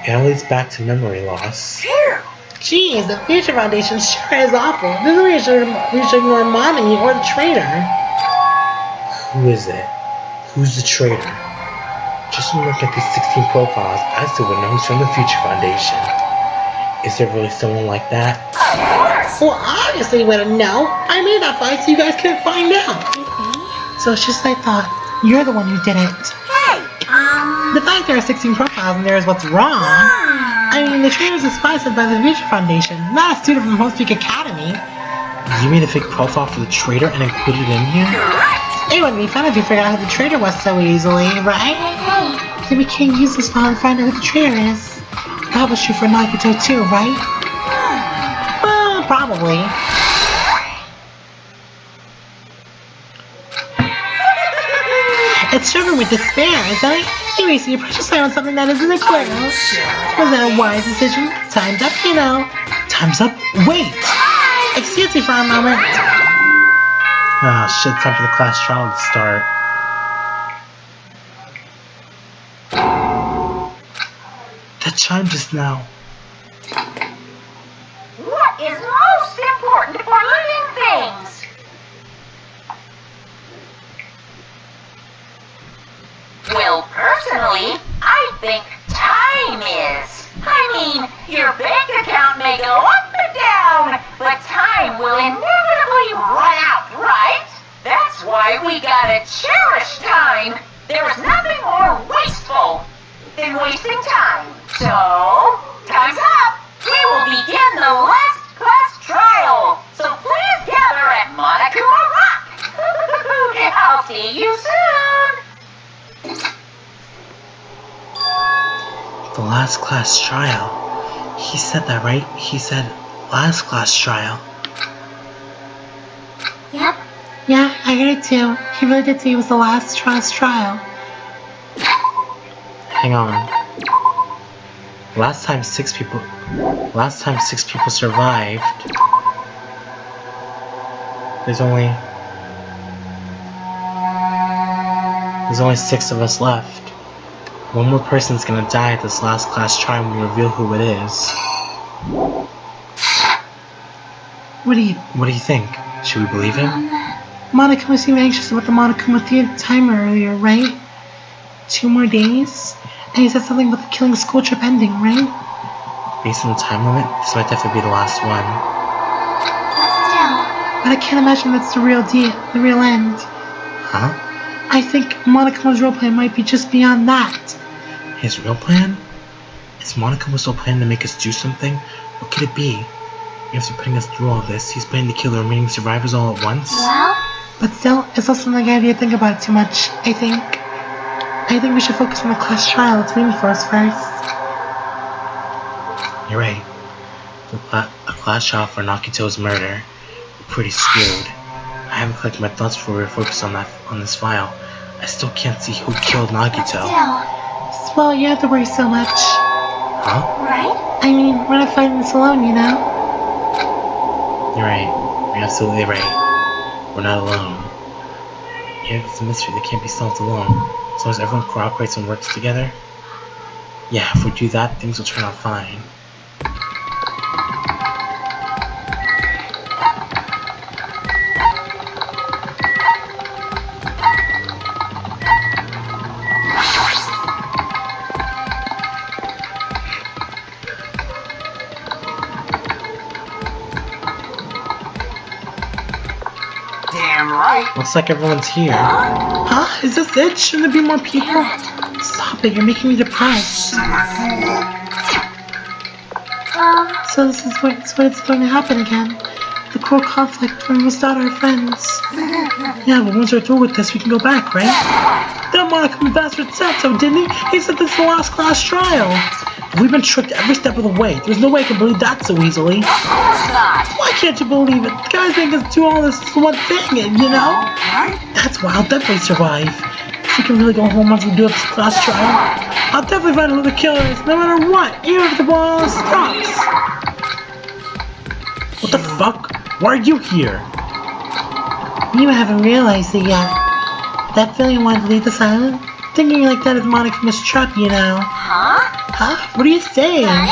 it all leads back to memory loss. Jeez, the Future Foundation sure is awful. There's no way you should ignore Monami or the traitor. Who is it? Who's the traitor? Just from looking at these 16 profiles, I still would know who's from the Future Foundation. Is there really someone like that? Of course. Well, obviously you wouldn't know. I made that fight so you guys couldn't find out. So it's just I thought, you're the one who did it. Hey, The fact there are 16 profiles and there is what's wrong. I mean, the traitor's is sponsored by the Future Foundation, not a student from Whole Speak Academy. You made a fake profile for the traitor and included it in here? It wouldn't be fun if you figured out who the traitor was so easily, right? Then we can't use this file to find out who the traitor is. That was true for Nagito too, right? Well, probably. It's struggling with despair, isn't it? You're wasting your precious time on something that isn't a clue. Was that a wise decision? Time's up, you know. Time's up? Wait! Excuse me for a moment. Ah, shit, time for the class trial to start. That chime just now. what is most important for living things? Well, personally, I think time is. I mean, your bank account may go up and down, but time will inevitably run out, right? That's why we gotta cherish time. There's nothing more wasteful than wasting time. So, time's up. We will begin the last class trial. So please gather at Monokuma Rock. I'll see you soon. The last class trial. He said that, right? He said last class trial. Yep. Yeah, I heard it too. He really did say it was the last class trial. Hang on. Last time six people survived. There's only 6 of us left. One more person's gonna die at this last class trial when we reveal who it is. What do you think? Should we believe him? Monokuma seemed anxious about the Monokuma Theater timer earlier, right? 2 more days? And he said something about the killing school trip ending, right? Based on the time limit, this might definitely be the last one. But still. But I can't imagine that's the real end. Huh? I think Monokuma's real plan might be just beyond that. His real plan? Is Monokuma still planning to make us do something? What could it be? After putting us through all this, he's planning to kill the remaining survivors all at once? Well? But still, it's not something I need to think about too much, I think we should focus on the class trial that's waiting for us first. You're right. A class trial for Nagito's murder. We're pretty screwed. I haven't collected my thoughts before we focus on this file. I still can't see who killed Nagito. Still. Well, you have to worry so much. Huh? Right? I mean, we're not fighting this alone, you know? You're right. You're absolutely right. We're not alone. Yeah, it's a mystery that can't be solved alone. As long as everyone cooperates and works together. Yeah, if we do that, things will turn out fine. Damn right. Looks like everyone's here. Huh? Is this it? Shouldn't there be more people? Stop it, you're making me depressed. So this is what it's going to happen again. The cruel conflict when we start our friends. Yeah, but once we're through with this, we can go back, right? That Monokuma bastard said so, didn't he? He said this is the last class trial. We've been tricked every step of the way. There's no way I can believe that so easily. Of course not. Why can't you believe it? The guys make us do all this one thing, you know? Right? That's why I'll definitely survive. If we can really go home once we do this class trial, I'll definitely find out who the killer is, no matter what, even if the ball stops. What the fuck? Why are you here? You haven't realized it yet. That feeling wanted to leave this island? Thinking like that is Monokuma's trap, you know. Huh? Huh? What are you saying?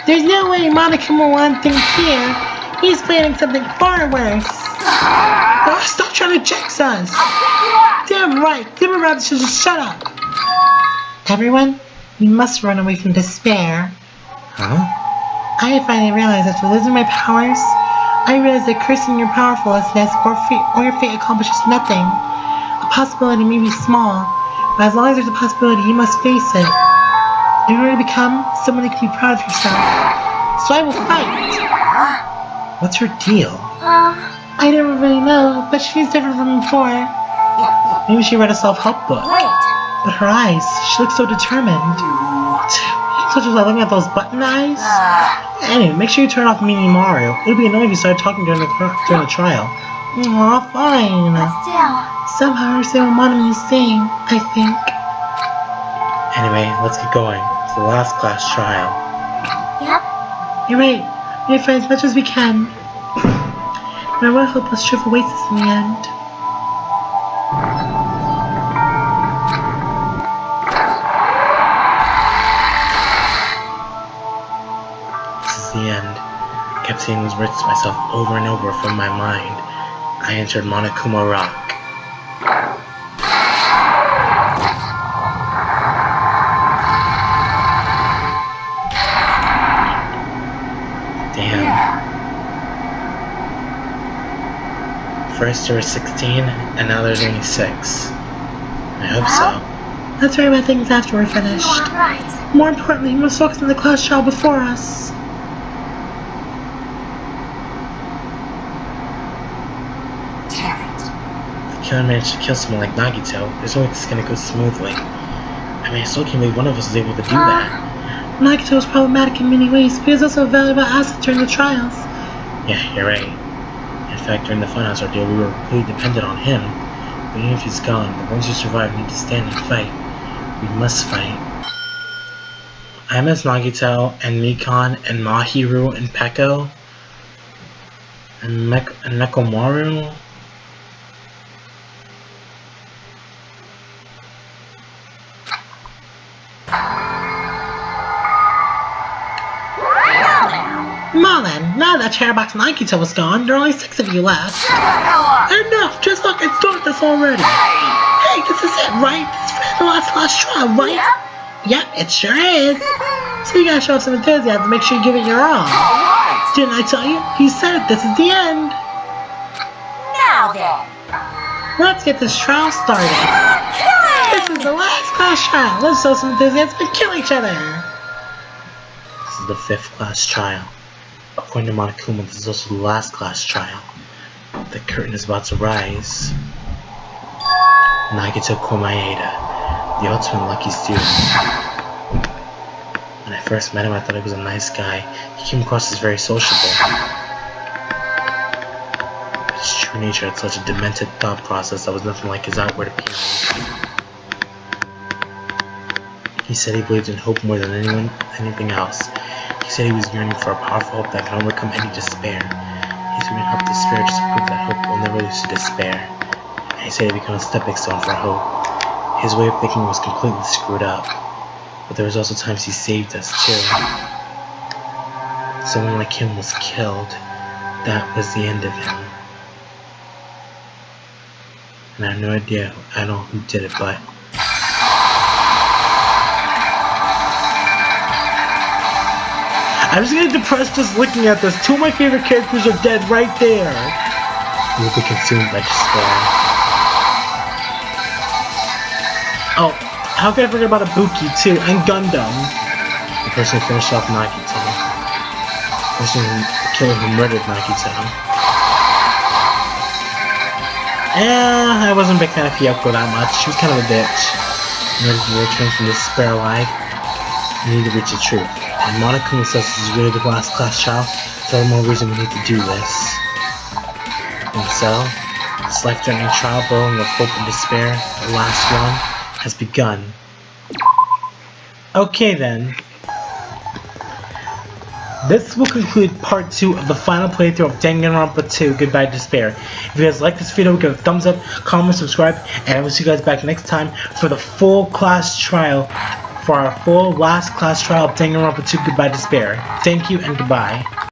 There's no way Monokuma will want things here. He's planning something far worse. Oh, stop trying to jinx us! Damn right. Dimmer Rabbit should just shut up. Everyone, you must run away from despair. Huh? I finally realized after losing my powers, I realized that cursing your powerlessness or your fate accomplishes nothing. A possibility may be small, but as long as there's a possibility, you must face it. In order to become someone that can be proud of yourself. So I will fight. What's her deal? I don't really know, but she's different from before. Maybe she read a self-help book. Wait. But her eyes, she looks so determined. Such as like looking at those button eyes. Anyway, make sure you turn off Meanie Mario. It'll be annoying if you start talking during the trial. Aw, fine. Still. Somehow I understand what Monomi is saying, I think. Anyway, let's get going. It's the last class trial. Yep. You're right. We have to fight as much as we can. But I really hope this truth awaits us in the end. This is the end. I kept saying these words to myself over and over from my mind. I entered Monokuma Rock. Damn. First there were 16, and now there's only 6. I hope so. Let's worry about things after we're finished. You are right. More importantly, we must focus on the class trial before us. Damn it. The killer managed to kill someone like Nagito. There's no way this is gonna go smoothly. I mean, I still can't believe one of us was able to do that. Nagito was problematic in many ways, but he was also a valuable asset during the trials. Yeah, you're right. In fact, during the funhouse ordeal, we were completely dependent on him. But even if he's gone, the ones who survive need to stand and fight. We must fight. I miss Nagito, and Mikon, and Mahiru, and Peko, and Nekomaru. Marlon, now that Chairbox Nagito was gone, there are only 6 of you left. Enough! Just fucking start this already! Hey, this is it, right? This is the last trial, right? Yep, it sure is. So you gotta show us some enthusiasm to make sure you give it your all. Alright. Didn't I tell you? He said it, this is the end. Now then. Let's get this trial started. This is the last class trial. Let's show some enthusiasm and kill each other. This is the 5th class trial. According to Monokuma, this is also the last class trial. The curtain is about to rise. Nagito Komaeda, the ultimate lucky student. When I first met him, I thought he was a nice guy. He came across as very sociable. But his true nature had such a demented thought process that was nothing like his outward appearance. He said he believed in hope more than anything else. He said he was yearning for a powerful hope that can overcome any despair. He's given up despair just to prove that hope will never lose to despair. And he said it became a stepping stone for hope. His way of thinking was completely screwed up. But there was also times he saved us too. Someone like him was killed. That was the end of him. And I have no idea, I don't know who did it, but I'm just getting depressed just looking at this. 2 of my favorite characters are dead right there. You'll be consumed by despair. Oh, how could I forget about Ibuki too, and Gundam? The person who finished off Nagito. The killer who murdered Nagito. I wasn't a big fan of Kyoko that much. She was kind of a bitch. In order to return from despair alive, We need to reach the truth. And Monokuma says this is really the last class trial, so the more reason we need to do this. And so, this life-threatening trial building of hope and despair, the last one, has begun. Okay then. This will conclude part 2 of the final playthrough of Danganronpa 2 Goodbye Despair. If you guys like this video, give it a thumbs up, comment, subscribe, and I will see you guys back next time for the full class trial, for our full last class trial of Danganronpa 2 Goodbye Despair. Thank you and goodbye.